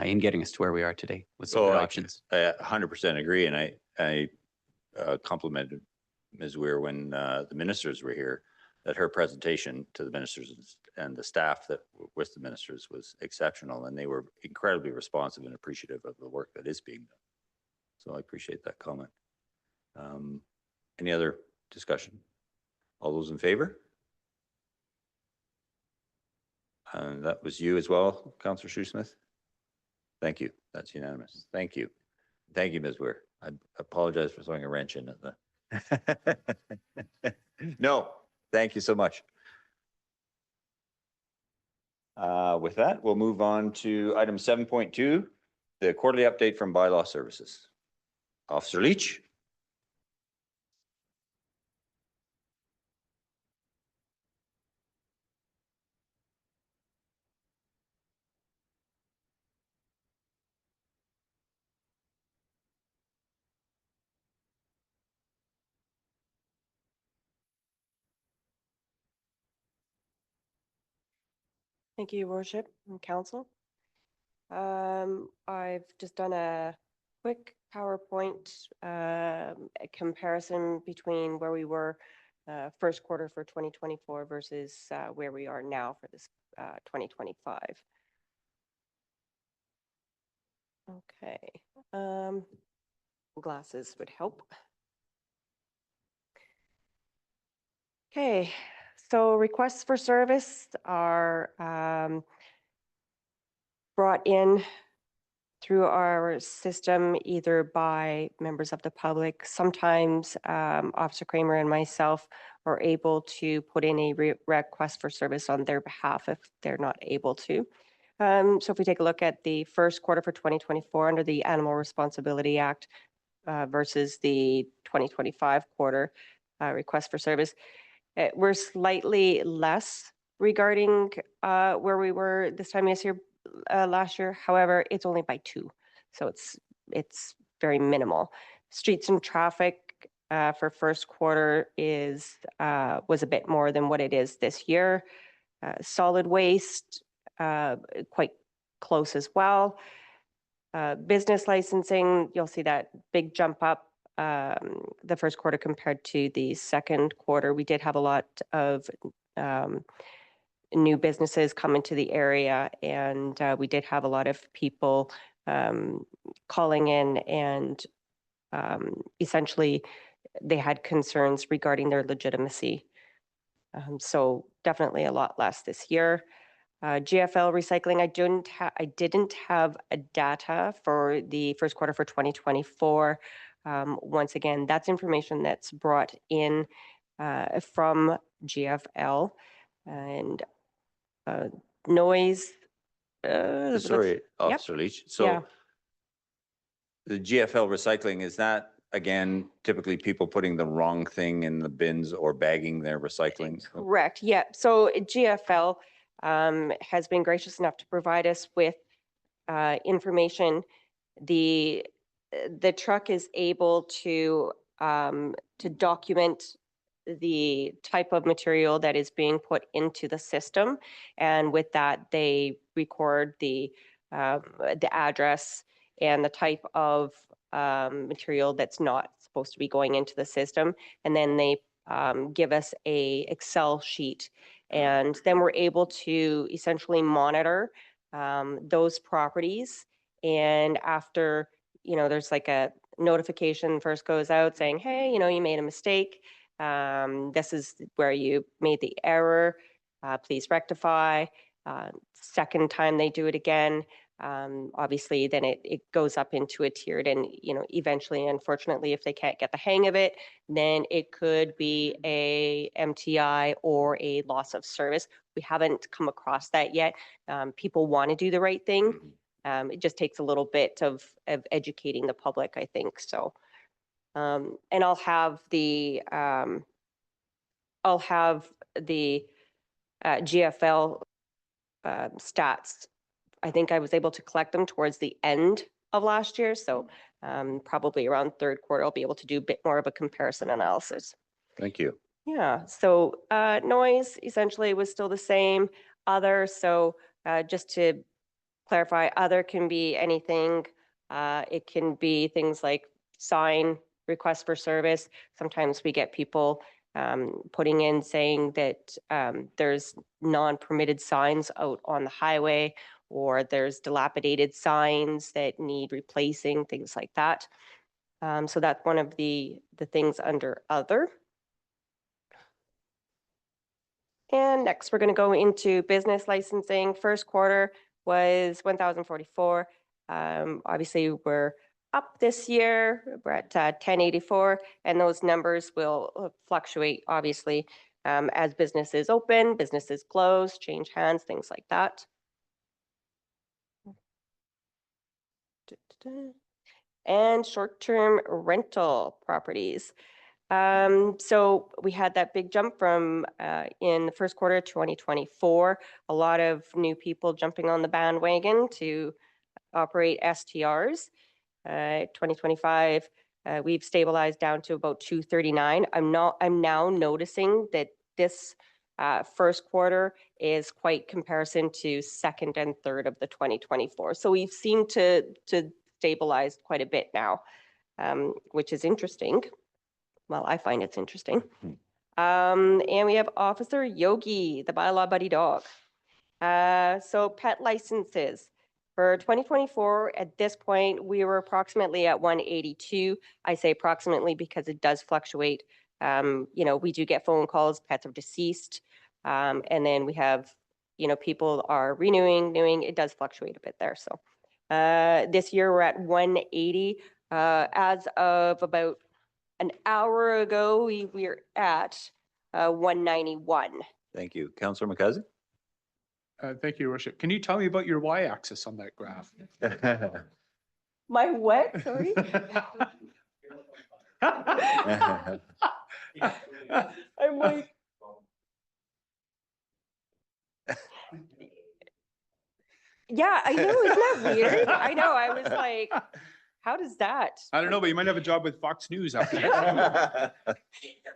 in getting us to where we are today with some good options. I 100% agree. And I complimented Ms. Weir when the ministers were here, that her presentation to the ministers and the staff that were with the ministers was exceptional, and they were incredibly responsive and appreciative of the work that is being done. So I appreciate that comment. Any other discussion? All those in favor? And that was you as well, Councillor Shoesmith? Thank you. That's unanimous. Thank you. Thank you, Ms. Weir. I apologize for throwing a wrench in at the No, thank you so much. With that, we'll move on to item 7.2, the quarterly update from Bylaw Services. Officer Leach. Thank you, Your Worship and Council. I've just done a quick PowerPoint a comparison between where we were first quarter for 2024 versus where we are now for this 2025. Okay, glasses would help. Okay, so requests for service are brought in through our system, either by members of the public. Sometimes Officer Kramer and myself are able to put in a request for service on their behalf if they're not able to. So if we take a look at the first quarter for 2024 under the Animal Responsibility Act versus the 2025 quarter request for service, we're slightly less regarding where we were this time last year. However, it's only by 2, so it's very minimal. Streets and traffic for first quarter was a bit more than what it is this year. Solid waste quite close as well. Business licensing, you'll see that big jump up the first quarter compared to the second quarter. We did have a lot of new businesses come into the area, and we did have a lot of people calling in, and essentially they had concerns regarding their legitimacy. So definitely a lot less this year. GFL recycling, I didn't have a data for the first quarter for 2024. Once again, that's information that's brought in from GFL. And noise. Sorry, Officer Leach. So Yeah. the GFL recycling, is that again, typically people putting the wrong thing in the bins or bagging their recycling? Correct. Yeah. So GFL has been gracious enough to provide us with information. The truck is able to document the type of material that is being put into the system, and with that, they record the address and the type of material that's not supposed to be going into the system, and then they give us a Excel sheet, and then we're able to essentially monitor those properties. And after, there's like a notification first goes out saying, hey, you made a mistake. This is where you made the error. Please rectify. Second time they do it again, obviously then it goes up into a tiered, and eventually, unfortunately, if they can't get the hang of it, then it could be a MTI or a loss of service. We haven't come across that yet. People want to do the right thing. It just takes a little bit of educating the public, I think. So, and I'll have the GFL stats. I think I was able to collect them towards the end of last year. So probably around third quarter, I'll be able to do a bit more of a comparison analysis. Thank you. Yeah. So noise essentially was still the same. Other, so just to clarify, other can be anything. It can be things like sign requests for service. Sometimes we get people putting in saying that there's non-permitted signs out on the highway, or there's dilapidated signs that need replacing, things like that. So that's one of the things under other. And next, we're going to go into business licensing. First quarter was 1,044. Obviously, we're up this year. We're at 1084, and those numbers will fluctuate, obviously, as businesses open, businesses close, change hands, things like that. And short-term rental properties. So we had that big jump from in the first quarter of 2024, a lot of new people jumping on the bandwagon to operate STRs. 2025, we've stabilized down to about 239. I'm now noticing that this first quarter is quite comparison to second and third of the 2024. So we've seemed to stabilize quite a bit now, which is interesting. Well, I find it's interesting. And we have Officer Yogi, the bylaw buddy dog. So pet licenses. For 2024, at this point, we were approximately at 182. I say approximately because it does fluctuate. We do get phone calls, pets are deceased. And then we have, people are renewing. It does fluctuate a bit there. So This year, we're at 180. As of about an hour ago, we're at 191. Thank you. Councillor McCausey? Thank you, Your Worship. Can you tell me about your y-axis on that graph? My what? Sorry? I'm like, yeah, I know. Isn't that weird? I know. I was like, how does that? I don't know, but you might have a job with Fox News after that.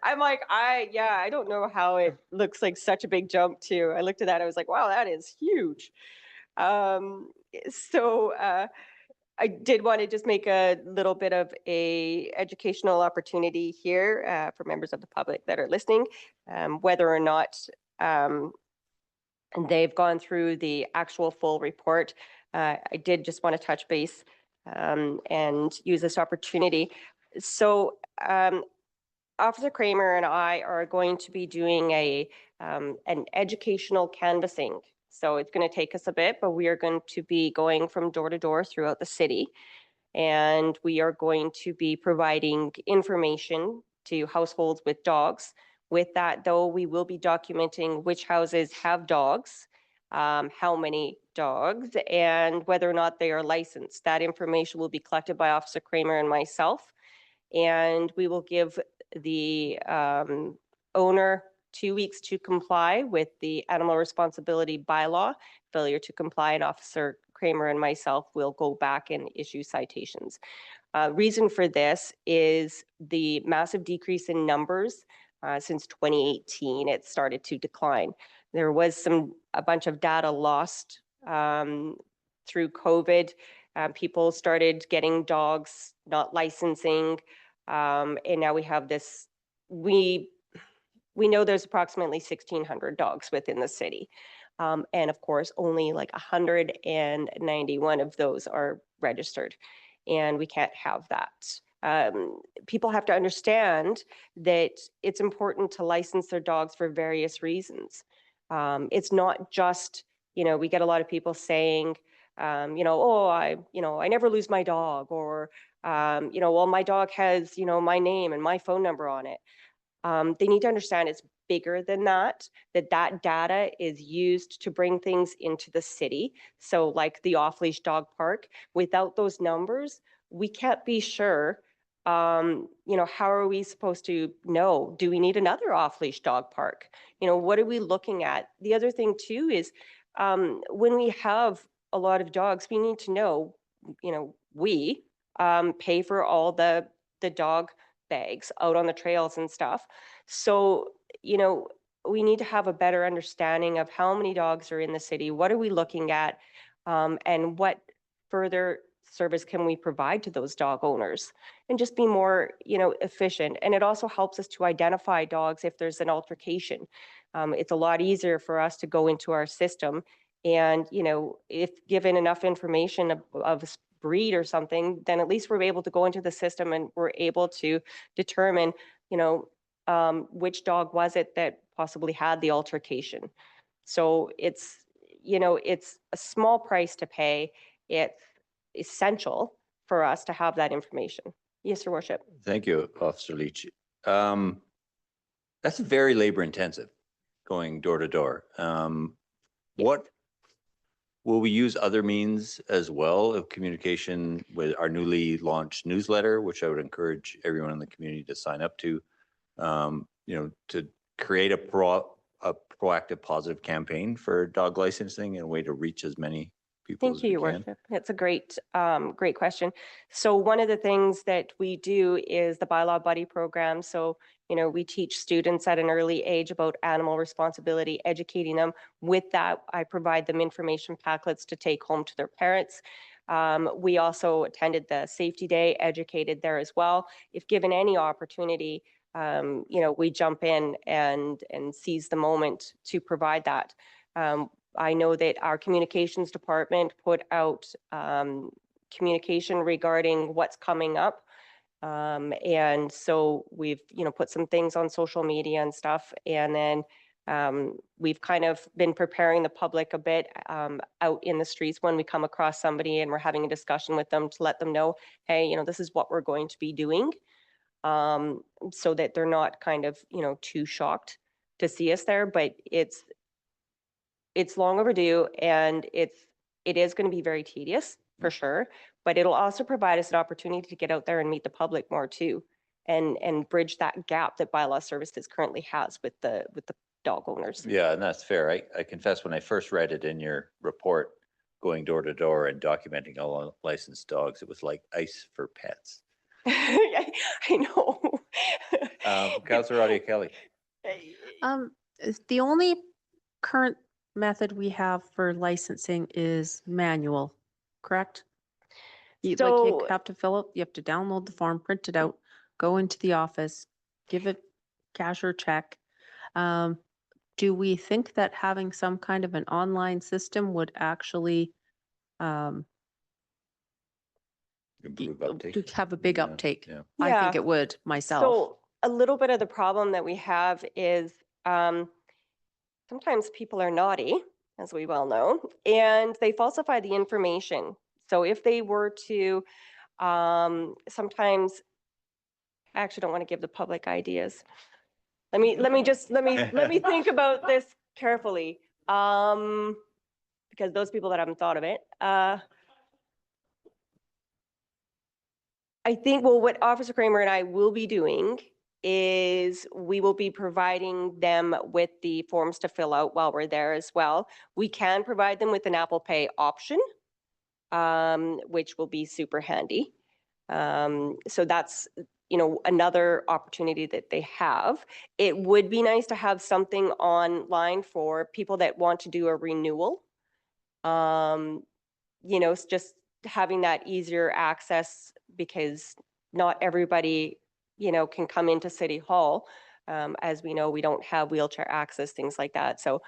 I'm like, I don't know how it looks like such a big jump too. I looked at that. I was like, wow, that is huge. So I did want to just make a little bit of a educational opportunity here for members of the public that are listening, whether or not they've gone through the actual full report. I did just want to touch base and use this opportunity. So Officer Kramer and I are going to be doing an educational canvassing. So it's going to take us a bit, but we are going to be going from door to door throughout the city. And we are going to be providing information to households with dogs. With that, though, we will be documenting which houses have dogs, how many dogs, and whether or not they are licensed. That information will be collected by Officer Kramer and myself. And we will give the owner 2 weeks to comply with the animal responsibility bylaw. Failure to comply, and Officer Kramer and myself will go back and issue citations. Reason for this is the massive decrease in numbers since 2018. It started to decline. There was a bunch of data lost through COVID. People started getting dogs, not licensing, and now we have this. We know there's approximately 1,600 dogs within the city. And of course, only like 191 of those are registered. And we can't have that. People have to understand that it's important to license their dogs for various reasons. It's not just, we get a lot of people saying, oh, I never lose my dog, or, well, my dog has, my name and my phone number on it. They need to understand it's bigger than that data is used to bring things into the city. So like the off-leash dog park, without those numbers, we can't be sure, how are we supposed to know? Do we need another off-leash dog park? What are we looking at? The other thing too is when we have a lot of dogs, we need to know, we pay for all the dog bags out on the trails and stuff. So, we need to have a better understanding of how many dogs are in the city, what are we looking at, and what further service can we provide to those dog owners, and just be more, efficient. And it also helps us to identify dogs if there's an altercation. It's a lot easier for us to go into our system and, if given enough information of breed or something, then at least we're able to go into the system and we're able to determine, which dog was it that possibly had the altercation. So it's a small price to pay. It's essential for us to have that information. Yes, Your Worship. Thank you, Officer Leach. That's very labor intensive, going door to door. What will we use other means as well of communication with our newly launched newsletter, which I would encourage everyone in the community to sign up to, to create a proactive, positive campaign for dog licensing and a way to reach as many people Thank as you, we Your can? Worship. That's a great question. So one of the things that we do is the Bylaw Buddy program. So, we teach students at an early age about animal responsibility, educating them. With that, I provide them information packlets to take home to their parents. We also attended the Safety Day, educated there as well. If given any opportunity, we jump in and seize the moment to provide that. I know that our communications department put out communication regarding what's coming up. And so we've, put some things on social media and stuff. And then We've kind of been preparing the public a bit out in the streets when we come across somebody and we're having a discussion with them to let them know, hey, you know, this is what we're going to be doing, so that they're not kind of, you know, too shocked to see us there. But it's long overdue, and it is going to be very tedious for sure. But it'll also provide us an opportunity to get out there and meet the public more too, and bridge that gap that bylaw services currently has with the dog owners. Yeah, and that's fair. I confess, when I first read it in your report, going door to door and documenting all licensed dogs, it was like ice for pets. I know. Councillor Audia Kelly. The only current method we have for licensing is manual, correct? You So- have to fill it, you have to download the form, print it out, go into the office, give it cash or check. Do we think that having some kind of an online system would actually Improve uptake. to have a big Yeah, uptake? yeah. I Yeah. think it would myself. So a little bit of the problem that we have is sometimes people are naughty, as we well know, and they falsify the information. So if they were to sometimes, I actually don't want to give the public ideas. Let me think about this carefully. Because those people that haven't thought of it. I think, well, what Officer Kramer and I will be doing is we will be providing them with the forms to fill out while we're there as well. We can provide them with an Apple Pay option, which will be super handy. So that's, you know, another opportunity that they have. It would be nice to have something online for people that want to do a renewal. You know, it's just having that easier access, because not everybody, you know, can come into City Hall. As we know, we don't have wheelchair access, things like that. So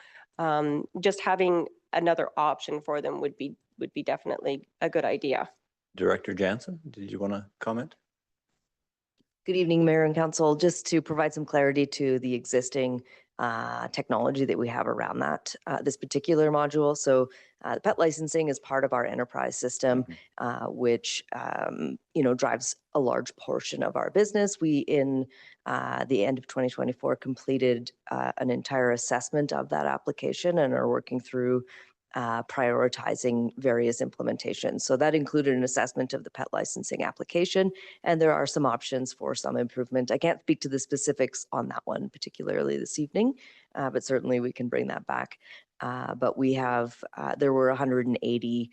just having another option for them would be definitely a good idea. Director Jansen, did you want to comment? Good evening, Mayor and Council. Just to provide some clarity to the existing technology that we have around that, this particular module. So the pet licensing is part of our enterprise system, which you know, drives a large portion of our business. We, in the end of 2024, completed an entire assessment of that application and are working through prioritizing various implementations. So that included an assessment of the pet licensing application, and there are some options for some improvement. I can't speak to the specifics on that one particularly this evening, but certainly we can bring that back. But we have, there were 180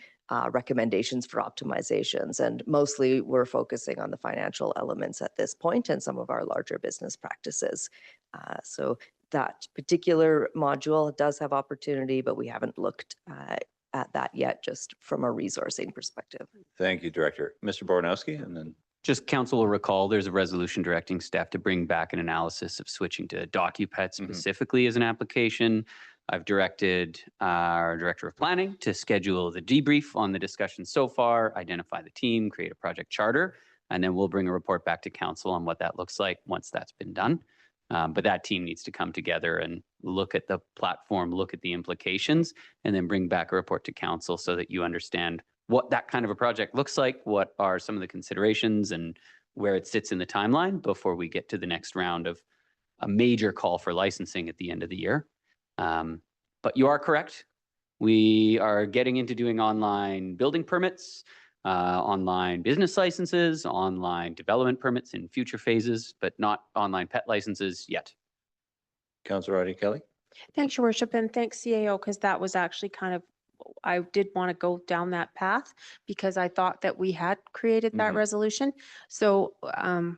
recommendations for optimizations, and mostly we're focusing on the financial elements at this point and some of our larger business practices. So that particular module does have opportunity, but we haven't looked at that yet, just from a resourcing perspective. Thank you, Director. Mr. Bornowski, and then Just council will recall, there's a resolution directing staff to bring back an analysis of switching to DocuPet specifically as an application. I've directed our Director of Planning to schedule the debrief on the discussion so far, identify the team, create a project charter, and then we'll bring a report back to council on what that looks like once that's been done. But that team needs to come together and look at the platform, look at the implications, and then bring back a report to council so that you understand what that kind of a project looks like, what are some of the considerations, and where it sits in the timeline before we get to the next round of a major call for licensing at the end of the year. But you are correct. We are getting into doing online building permits, online business licenses, online development permits in future phases, but not online pet licenses yet. Councillor Audia Kelly. Thanks, Your Worship, and thanks, CAO, because that was actually kind of, I did want to go down that path because I thought that we had created that resolution. So, and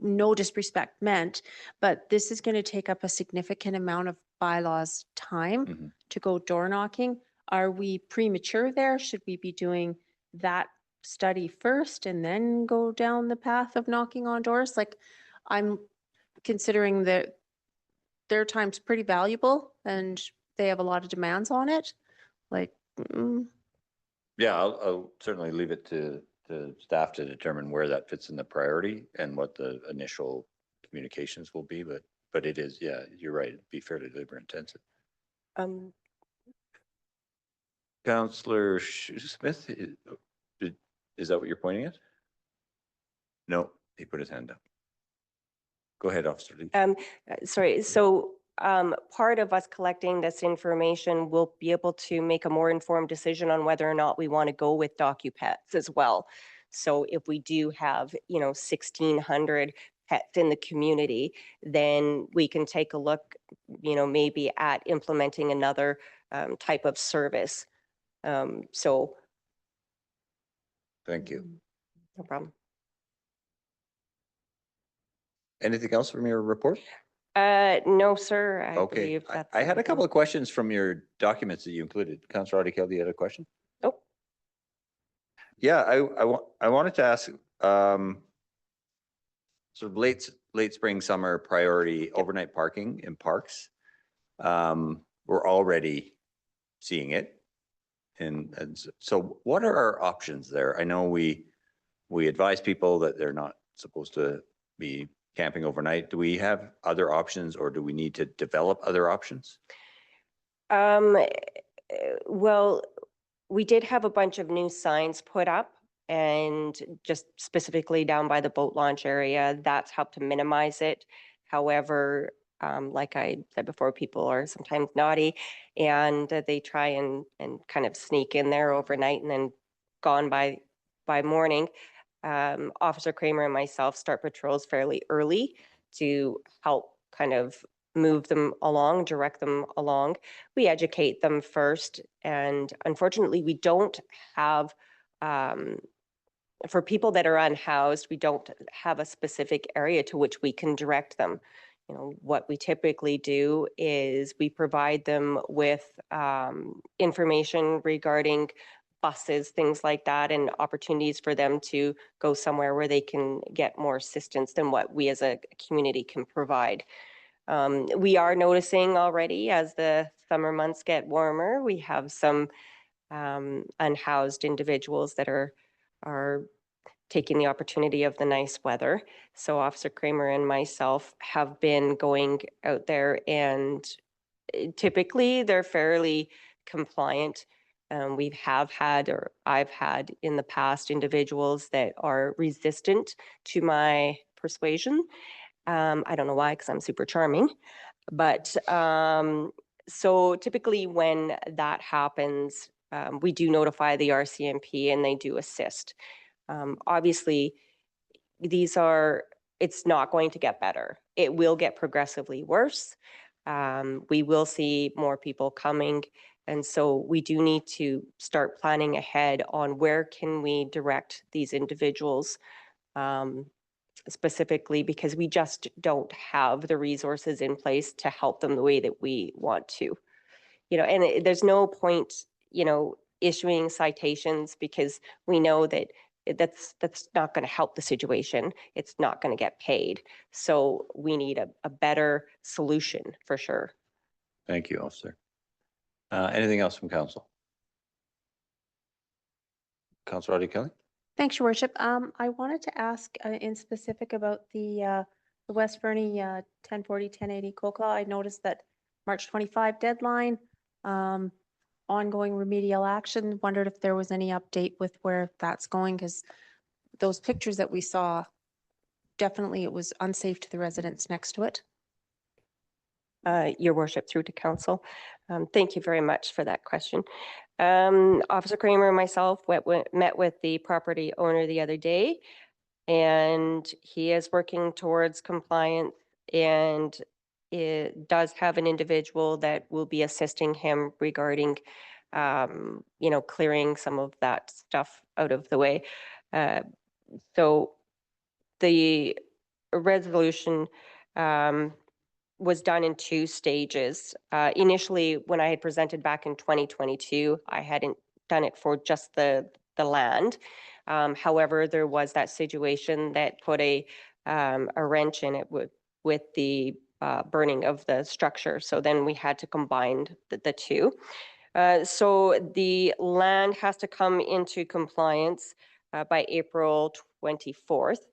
no disrespect meant, but this is going to take up a significant amount of bylaws time to go door knocking. Are we premature there? Should we be doing that study first and then go down the path of knocking on doors? Like, I'm considering that their time's pretty valuable and they have a lot of demands on it. Like, Yeah, I'll certainly leave it to staff to determine where that fits in the priority and what the initial communications will be, but but it is, yeah, you're right. It'd be fairly labor intensive. Um, Councillor Smith, is that what you're pointing at? No, he put his hand up. Go ahead, Officer Lee. Sorry, so part of us collecting this information will be able to make a more informed decision on whether or not we want to go with DocuPets as well. So if we do have, 1,600 pets in the community, then we can take a look, maybe at implementing another type of service. So. Thank you. No problem. Anything else from your report? No, sir. I Okay, believe that's I had a everything. couple of questions from your documents that you included. Councillor Kelly, you had a question? Oh. Yeah, I wanted to ask, sort of late spring, summer priority overnight parking in parks. We're already seeing it. And so what are our options there? I know we advise people that they're not supposed to be camping overnight. Do we have other options, or do we need to develop other options? Well, we did have a bunch of new signs put up, and just specifically down by the boat launch area, that's helped to minimize it. However, like I said before, people are sometimes naughty, and they try and kind of sneak in there overnight and then gone by morning. Officer Kramer and myself start patrols fairly early to help kind of move them along, direct them along. We educate them first, and unfortunately, we don't have, for people that are unhoused, we don't have a specific area to which we can direct them. What we typically do is we provide them with information regarding buses, things like that, and opportunities for them to go somewhere where they can get more assistance than what we as a community can provide. We are noticing already as the summer months get warmer, we have some unhoused individuals that are taking the opportunity of the nice weather. So Officer Kramer and myself have been going out there, and typically they're fairly compliant. We have had, or I've had in the past, individuals that are resistant to my persuasion. I don't know why, because I'm super charming. But so typically when that happens, we do notify the RCMP and they do assist. Obviously, it's not going to get better. It will get progressively worse. We will see more people coming. And so we do need to start planning ahead on where can we direct these individuals, specifically because we just don't have the resources in place to help them the way that we want to. And there's no point, issuing citations, because we know that that's not going to help the situation. It's not going to get paid. So we need a better solution for sure. Thank you, Officer. Anything else from council? Councillor Kelly? Thanks, Your Worship. I wanted to ask in specific about the West Fernie 1040, 1080 COCA. I noticed that March 25 deadline, ongoing remedial action. Wondered if there was any update with where that's going, because those pictures that we saw, definitely it was unsafe to the residents next to it. Your Worship, through to council. Thank you very much for that question. Officer Kramer and myself met with the property owner the other day, and he is working towards compliance, and it does have an individual that will be assisting him regarding, clearing some of that stuff out of the way. So the resolution was done in 2 stages. Initially, when I had presented back in 2022, I hadn't done it for just the land. However, there was that situation that put a wrench in it with the burning of the structure. So then we had to combine the 2. So the land has to come into compliance by April 24th.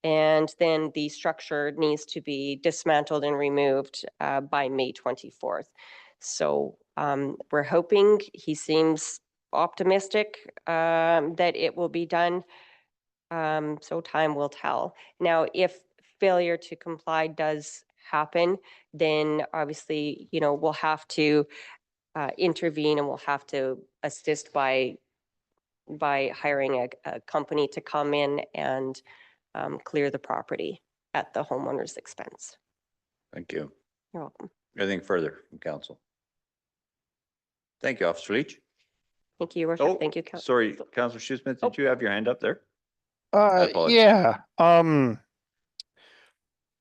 And then the structure needs to be dismantled and removed by May 24th. So we're hoping, he seems optimistic that it will be done. So time will tell. Now, if failure to comply does happen, then obviously, you know, we'll have to intervene, and we'll have to assist by hiring a company to come in and clear the property at the homeowner's expense. Thank you. You're welcome. Anything further from council? Thank you, Officer Leach. Thank you, Your Worship. Oh, Thank you. sorry, Councillor Shoesmith, did you have your hand up there? apologize. Yeah.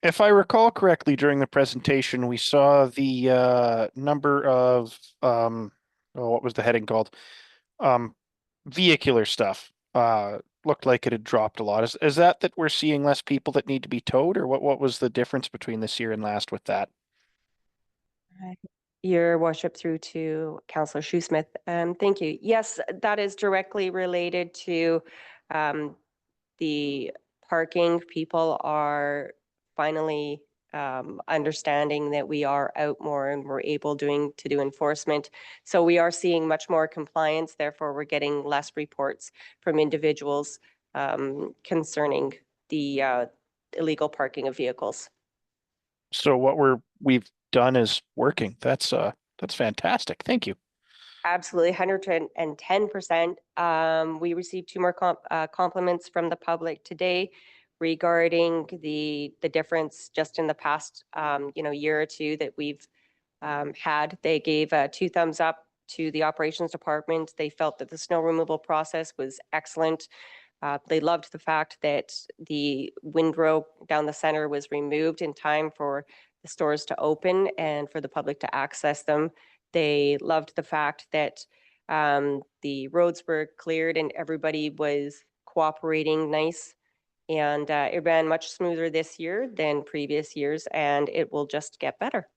If I recall correctly, during the presentation, we saw the number of what was the heading called? Vehicular stuff. Looked like it had dropped a lot. Is that we're seeing less people that need to be towed, or what was the difference between this year and last with that? Your Worship, through to Councillor Shoesmith. Thank you. Yes, that is directly related to the parking. People are finally understanding that we are out more and we're able to do enforcement. So we are seeing much more compliance. Therefore, we're getting less reports from individuals concerning the illegal parking of vehicles. So what we've done is working. That's fantastic. Thank you. Absolutely, 110%. We received 2 more compliments from the public today regarding the difference just in the past year or two that we've had. They gave 2 thumbs up to the operations department. They felt that the snow removal process was excellent. They loved the fact that the windrow down the center was removed in time for the stores to open and for the public to access them. They loved the fact that the roads were cleared and everybody was cooperating nice. And it ran much smoother this year than previous years, and it will just get better.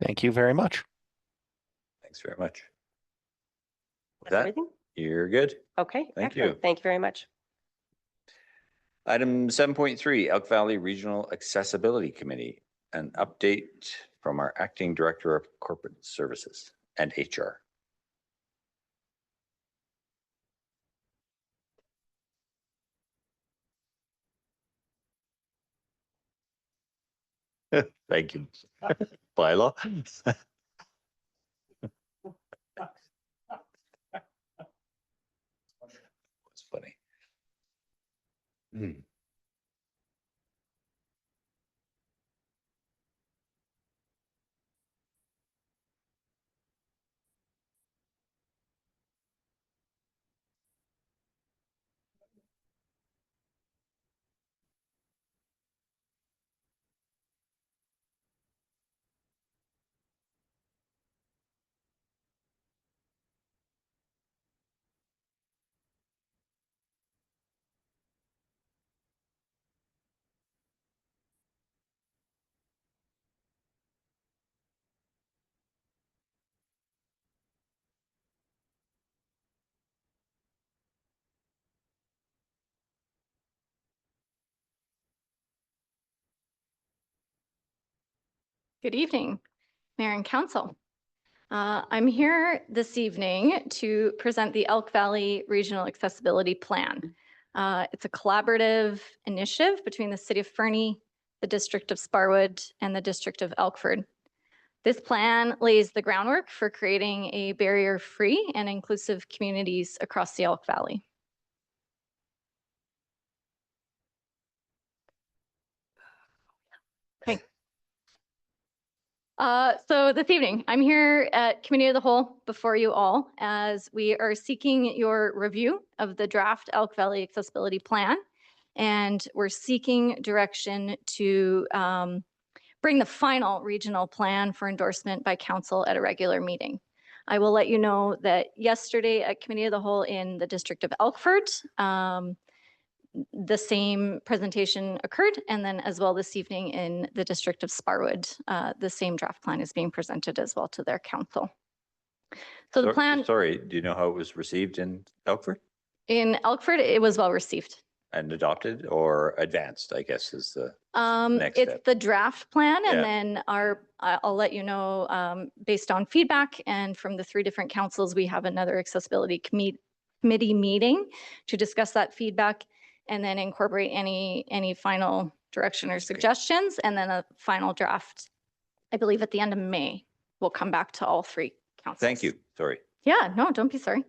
Thank you very much. Thanks very much. With That's that, everything? you're good. Okay, Thank excellent. you. Thank you very much. Item 7.3, Elk Valley Regional Accessibility Committee, an update from our Acting Director of Corporate Services and HR. Thank you. Bylaw. It's funny. Good evening, Mayor and Council. I'm here this evening to present the Elk Valley Regional Accessibility Plan. It's a collaborative initiative between the City of Fernie, the District of Sparwood, and the District of Elkford. This plan lays the groundwork for creating a barrier-free and inclusive communities across the Elk Valley. Okay. So this evening, I'm here at Committee of the Whole before you all as we are seeking your review of the draft Elk Valley Accessibility Plan. And we're seeking direction to bring the final regional plan for endorsement by council at a regular meeting. I will let you know that yesterday at Committee of the Whole in the District of Elkford, the same presentation occurred, and then as well this evening in the District of Sparwood, the same draft plan is being presented as well to their council. So the plan— Sorry, do you know how it was received in Elkford? In Elkford, it was well received. and adopted or advanced, I guess is the, next It's step. the draft plan Yeah. and then I'll let you know, based on feedback and from the 3 different councils, we have another accessibility committee meeting to discuss that feedback and then incorporate any final direction or suggestions. And then a final draft, I believe at the end of May, will come back to all 3 councils. Thank you. Sorry. Yeah, no, don't be sorry.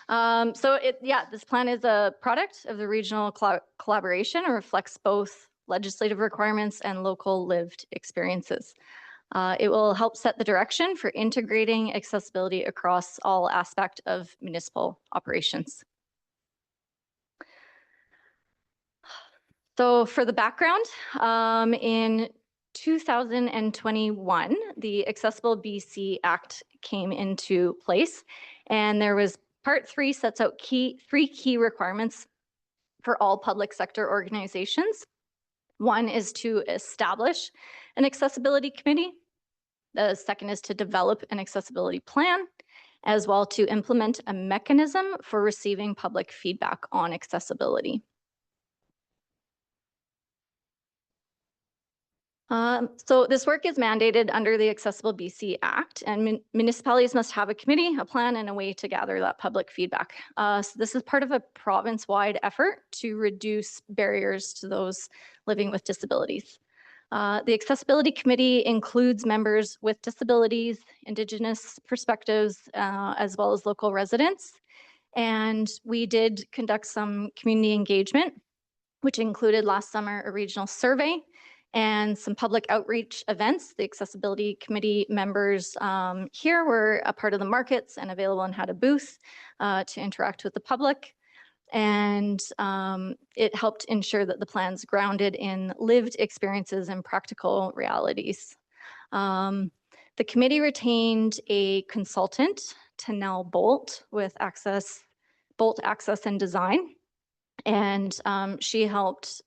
This plan is a product of the regional collaboration and reflects both legislative requirements and local lived experiences. It will help set the direction for integrating accessibility across all aspects of municipal operations. So for the background, in 2021, the Accessible BC Act came into place, and there was Part 3 sets out 3 key requirements for all public sector organizations. One is to establish an accessibility committee. The second is to develop an accessibility plan, as well to implement a mechanism for receiving public feedback on accessibility. So this work is mandated under the Accessible BC Act, and municipalities must have a committee, a plan, and a way to gather that public feedback. So this is part of a province-wide effort to reduce barriers to those living with disabilities. The Accessibility Committee includes members with disabilities, Indigenous perspectives, as well as local residents. And we did conduct some community engagement, which included last summer a regional survey and some public outreach events. The Accessibility Committee members here were a part of the markets and available and had a booth to interact with the public. And it helped ensure that the plan's grounded in lived experiences and practical realities. The committee retained a consultant, Tanel Bolt, with Bolt Access and Design. And she helped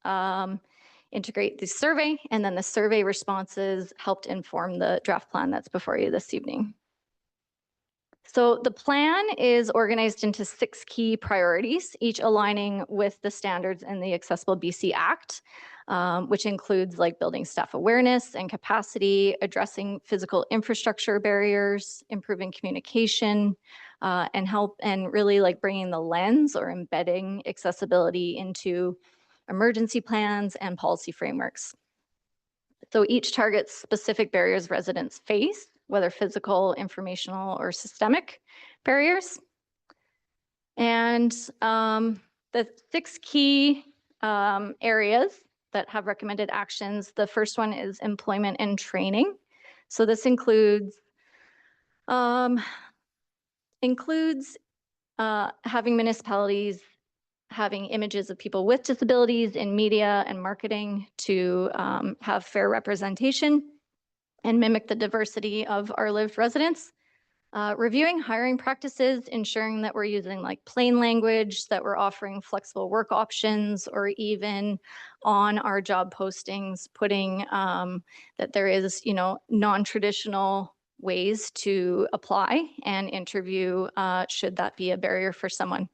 integrate the survey, and then the survey responses helped inform the draft plan that's before you this evening. So the plan is organized into 6 key priorities, each aligning with the standards in the Accessible BC Act, which includes like building staff awareness and capacity, addressing physical infrastructure barriers, improving communication, and really like bringing the lens or embedding accessibility into emergency plans and policy frameworks. So each targets specific barriers residents face, whether physical, informational, or systemic barriers. And the 6 key areas that have recommended actions, the first one is employment and training. So this includes having municipalities having images of people with disabilities in media and marketing to have fair representation and mimic the diversity of our lived residents. Reviewing hiring practices, ensuring that we're using like plain language, that we're offering flexible work options, or even on our job postings, putting that there is, non-traditional ways to apply and interview should that be a barrier for someone.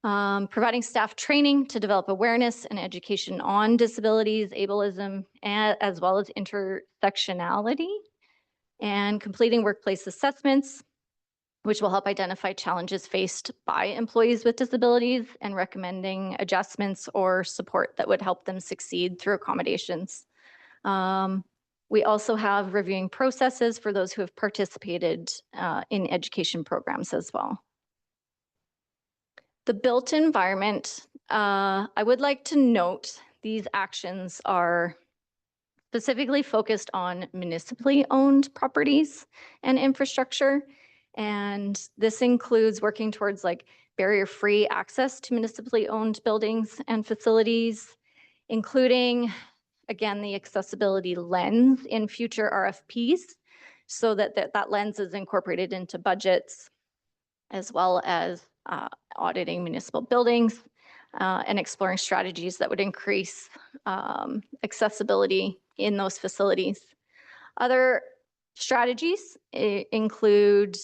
Providing staff training to develop awareness and education on disabilities, ableism, as well as intersectionality, and completing workplace assessments, which will help identify challenges faced by employees with disabilities and recommending adjustments or support that would help them succeed through accommodations. We also have reviewing processes for those who have participated in education programs as well. The built environment, I would like to note these actions are specifically focused on municipally owned properties and infrastructure. And this includes working towards like barrier-free access to municipally owned buildings and facilities, including, again, the accessibility lens in future RFPs, so that that lens is incorporated into budgets, as well as auditing municipal buildings and exploring strategies that would increase accessibility in those facilities. Other strategies include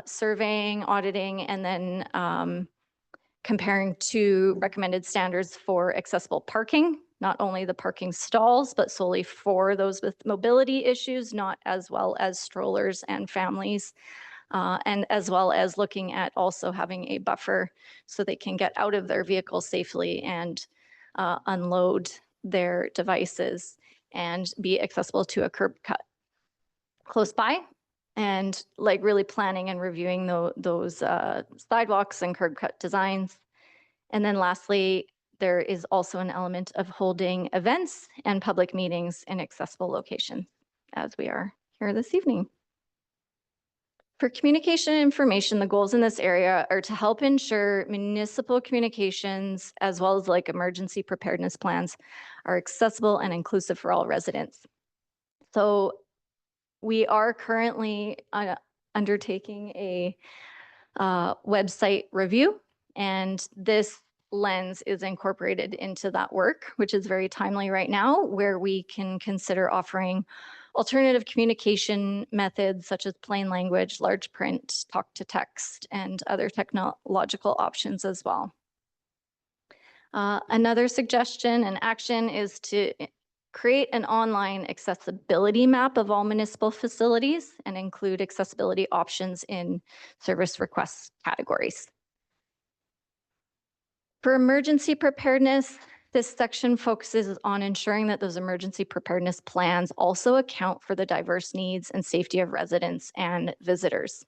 surveying, auditing, and then comparing to recommended standards for accessible parking, not only the parking stalls, but solely for those with mobility issues, not as well as strollers and families. And as well as looking at also having a buffer so they can get out of their vehicle safely and unload their devices and be accessible to a curb cut close by. And like really planning and reviewing those sidewalks and curb cut designs. And then lastly, there is also an element of holding events and public meetings in accessible locations, as we are here this evening. For communication and information, the goals in this area are to help ensure municipal communications as well as like emergency preparedness plans are accessible and inclusive for all residents. So we are currently undertaking a website review, and this lens is incorporated into that work, which is very timely right now, where we can consider offering alternative communication methods such as plain language, large print, talk to text, and other technological options as well. Another suggestion and action is to create an online accessibility map of all municipal facilities and include accessibility options in service request categories. For emergency preparedness, this section focuses on ensuring that those emergency preparedness plans also account for the diverse needs and safety of residents and visitors.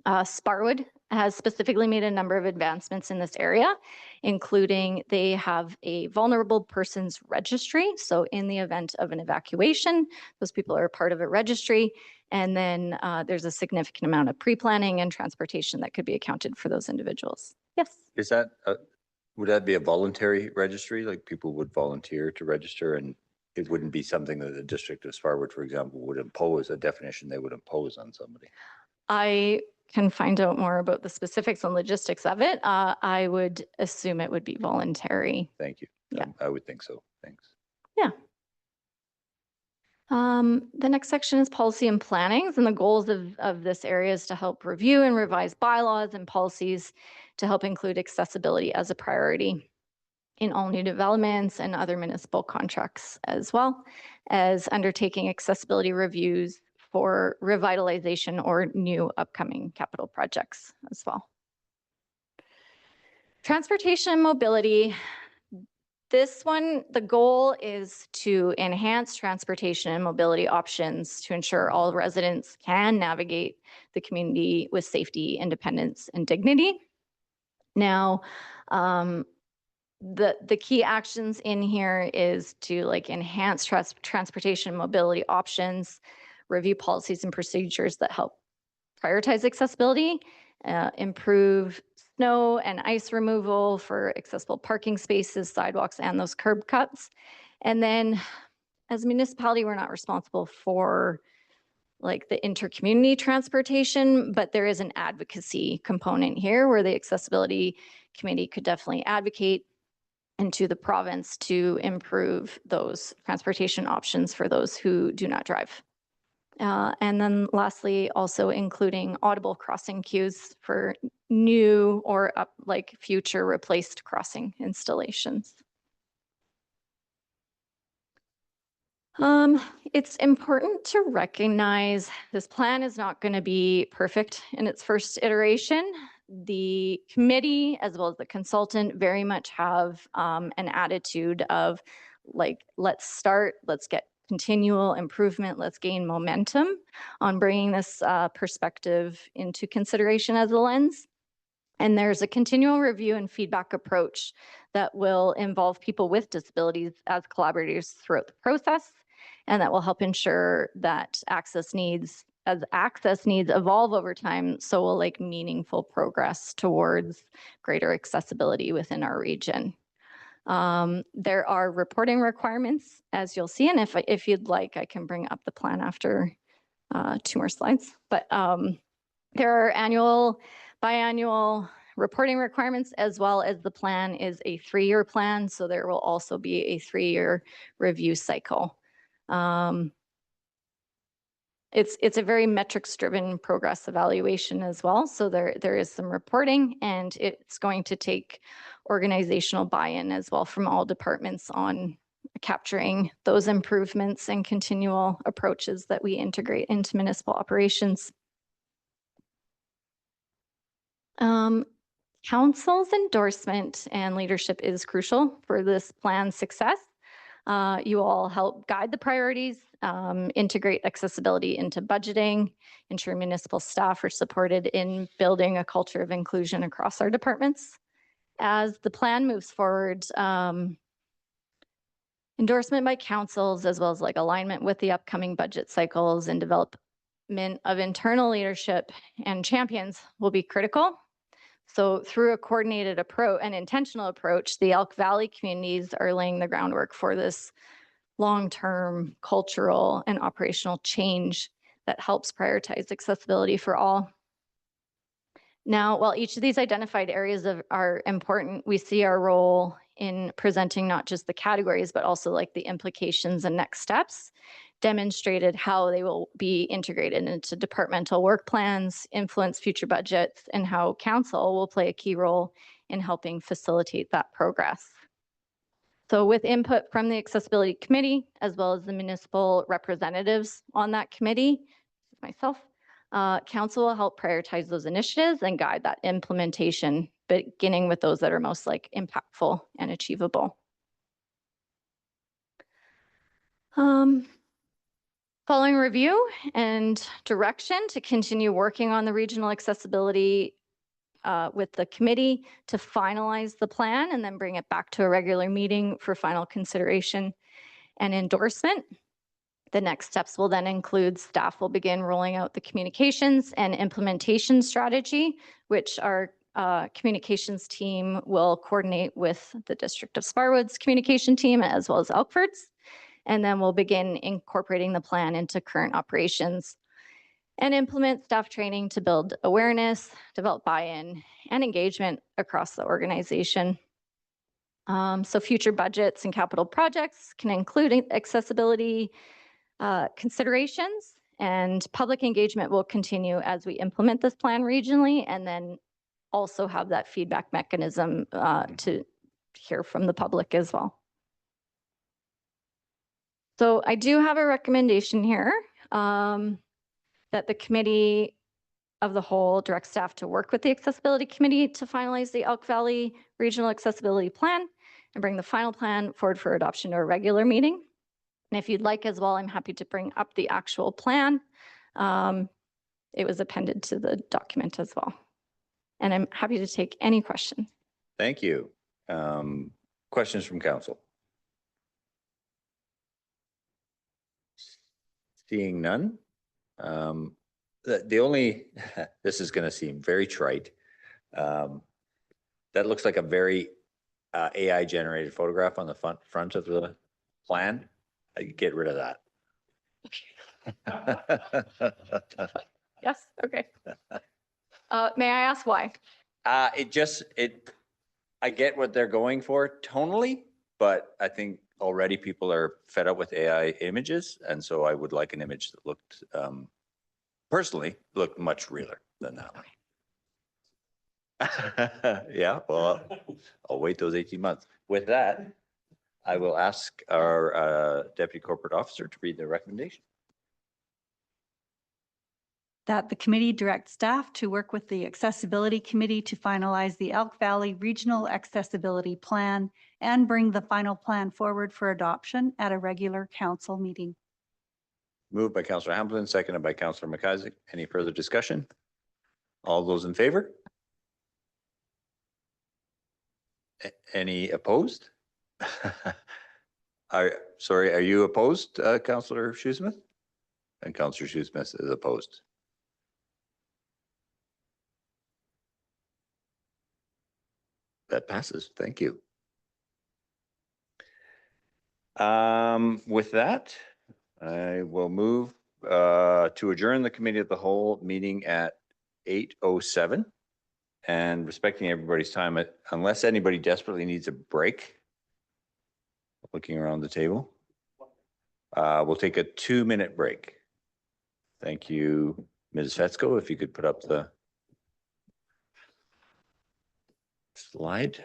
Sparwood has specifically made a number of advancements in this area, including they have a vulnerable persons registry. So in the event of an evacuation, those people are part of a registry. And then there's a significant amount of pre-planning and transportation that could be accounted for those individuals. Yes. Is that, would that be a voluntary registry? Like people would volunteer to register, and it wouldn't be something that the district of Sparwood, for example, would impose, a definition they would impose on somebody? I can find out more about the specifics and logistics of it. I would assume it would be voluntary. Thank you. Yeah. I would think so. Thanks. Yeah. The next section is policy and plannings, and the goals of this area is to help review and revise bylaws and policies to help include accessibility as a priority in all new developments and other municipal contracts, as well as undertaking accessibility reviews for revitalization or new upcoming capital projects as well. Transportation and mobility. This one, the goal is to enhance transportation and mobility options to ensure all residents can navigate the community with safety, independence, and dignity. Now, the key actions in here is to like enhance transportation and mobility options, review policies and procedures that help prioritize accessibility, improve snow and ice removal for accessible parking spaces, sidewalks, and those curb cuts. And then as a municipality, we're not responsible for like the intercommunity transportation, but there is an advocacy component here where the accessibility committee could definitely advocate into the province to improve those transportation options for those who do not drive. And then lastly, also including audible crossing cues for new or like future replaced crossing installations. It's important to recognize this plan is not going to be perfect in its first iteration. The committee, as well as the consultant, very much have an attitude of like, let's start, let's get continual improvement, let's gain momentum on bringing this perspective into consideration as a lens. And there's a continual review and feedback approach that will involve people with disabilities as collaborators throughout the process, and that will help ensure that access needs evolve over time, so will like meaningful progress towards greater accessibility within our region. There are reporting requirements, as you'll see, and if you'd like, I can bring up the plan after 2 more slides. But there are annual, biannual reporting requirements, as well as the plan is a 3-year plan, so there will also be a 3-year review cycle. it's a very metrics-driven progress evaluation as well. So there is some reporting, and it's going to take organizational buy-in as well from all departments on capturing those improvements and continual approaches that we integrate into municipal operations. Council's endorsement and leadership is crucial for this plan's success. You all help guide the priorities, integrate accessibility into budgeting, ensure municipal staff are supported in building a culture of inclusion across our departments. As the plan moves forward, endorsement by councils, as well as like alignment with the upcoming budget cycles and development of internal leadership and champions will be critical. So through a coordinated approach, an intentional approach, the Elk Valley communities are laying the groundwork for this long-term cultural and operational change that helps prioritize accessibility for all. Now, while each of these identified areas are important, we see our role in presenting not just the categories, but also like the implications and next steps, demonstrated how they will be integrated into departmental work plans, influence future budgets, and how council will play a key role in helping facilitate that progress. So with input from the Accessibility Committee, as well as the municipal representatives on that committee, myself, council will help prioritize those initiatives and guide that implementation, beginning with those that are most like impactful and achievable. Following review and direction to continue working on the regional accessibility with the committee to finalize the plan and then bring it back to a regular meeting for final consideration and endorsement. The next steps will then include staff will begin rolling out the communications and implementation strategy, which our communications team will coordinate with the District of Sparwood's communication team as well as Elkford's. And then we'll begin incorporating the plan into current operations and implement staff training to build awareness, develop buy-in, and engagement across the organization. So future budgets and capital projects can include accessibility considerations, and public engagement will continue as we implement this plan regionally, and then also have that feedback mechanism to hear from the public as well. So I do have a recommendation here that the committee of the whole directs staff to work with the Accessibility Committee to finalize the Elk Valley Regional Accessibility Plan and bring the final plan forward for adoption to a regular meeting. And if you'd like as well, I'm happy to bring up the actual plan. It was appended to the document as well. And I'm happy to take any questions. Thank you. Questions from council? Seeing none. The only, this is going to seem very trite. That looks like a very AI generated photograph on the front of the plan. I get rid of that. Yes, okay. May I ask why? I get what they're going for tonally, but I think already people are fed up with AI images. And so I would like an image that looked, personally, looked much realer than that one. Yeah, well, I'll wait those 18 months. With that, I will ask our Deputy Corporate Officer to read the recommendation. That the committee directs staff to work with the Accessibility Committee to finalize the Elk Valley Regional Accessibility Plan and bring the final plan forward for adoption at a regular council meeting. Moved by Councillor Hamilton, seconded by Councillor McIsaac. Any further discussion? All those in favor? Any opposed? Sorry, are you opposed, Councillor Shoesmith? And Councillor Shoesmith is opposed. That passes. Thank you. With that, I will move to adjourn the Committee of the Whole meeting at 8:07. And respecting everybody's time, unless anybody desperately needs a break, looking around the table, we'll take a 2-minute break. Thank you, Ms. Fetzko. If you could put up the slide.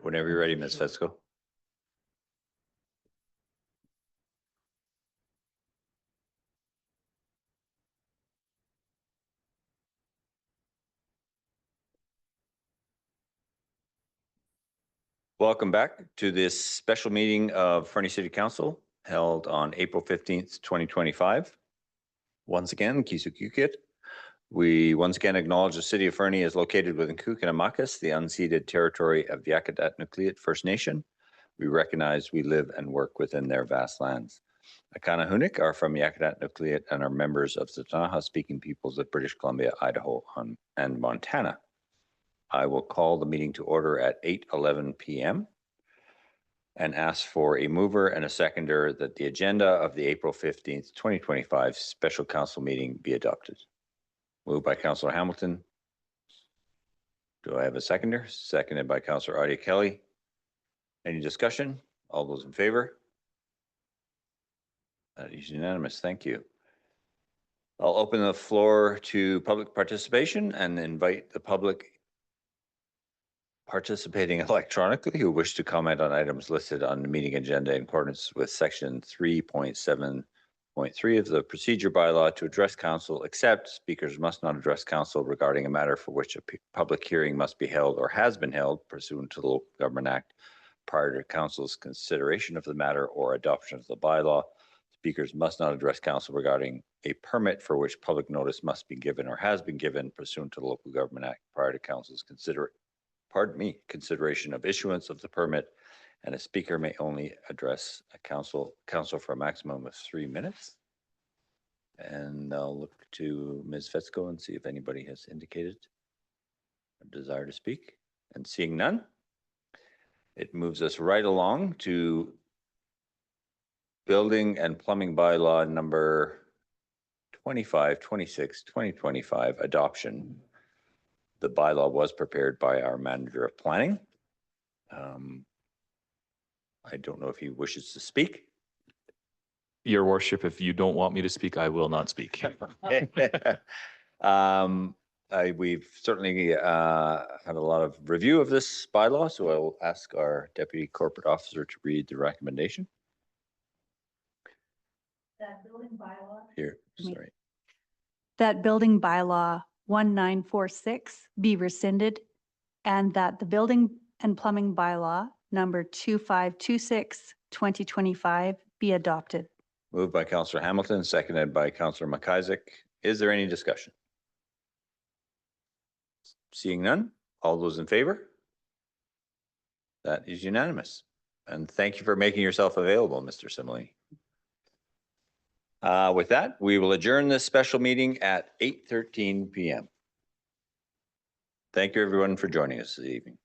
Whenever you're ready, Ms. Fetzko. Welcome back to this special meeting of Fernie City Council held on April 15th, 2025. Once again, Kisukukit. We once again acknowledge the city of Fernie is located within Kukinamakis, the unceded territory of the Yakutat Nucleate First Nation. We recognize we live and work within their vast lands. Akanahunik are from Yakutat Nucleate and are members of the Tanaha-speaking peoples of British Columbia, Idaho, and Montana. I will call the meeting to order at 8:11 p.m. and ask for a mover and a seconder that the agenda of the April 15th, 2025 special council meeting be adopted. Moved by Councillor Hamilton. Do I have a seconder? Seconded by Councillor Audie Kelly. Any discussion? All those in favor? That is unanimous. Thank you. I'll open the floor to public participation and invite the public participating electronically who wish to comment on items listed on the meeting agenda in accordance with section 3.7.3 of the procedure bylaw to address council, except speakers must not address council regarding a matter for which a public hearing must be held or has been held pursuant to the Local Government Act prior to council's consideration of the matter or adoption of the bylaw. Speakers must not address council regarding a permit for which public notice must be given or has been given pursuant to the Local Government Act prior to council's consideration of issuance of the permit, and a speaker may only address a council for a maximum of 3 minutes. And I'll look to Ms. Fetzko and see if anybody has indicated a desire to speak. And seeing none, it moves us right along to building and plumbing bylaw number 2526/2025 adoption. The bylaw was prepared by our manager of planning. I don't know if he wishes to speak. Your worship, if you don't want me to speak, I will not speak. We've certainly had a lot of review of this bylaw, so I will ask our deputy corporate officer to read the recommendation. Here, Me. sorry. That building bylaw 1946 be rescinded and that the building and plumbing bylaw number 2526, 2025 be adopted. Moved by Councillor Hamilton, seconded by Councillor McIsaac. Is there any discussion? Seeing none, all those in favor? That is unanimous. And thank you for making yourself available, Mr. Simile. With that, we will adjourn this special meeting at 8:13 p.m. Thank you, everyone, for joining us this evening.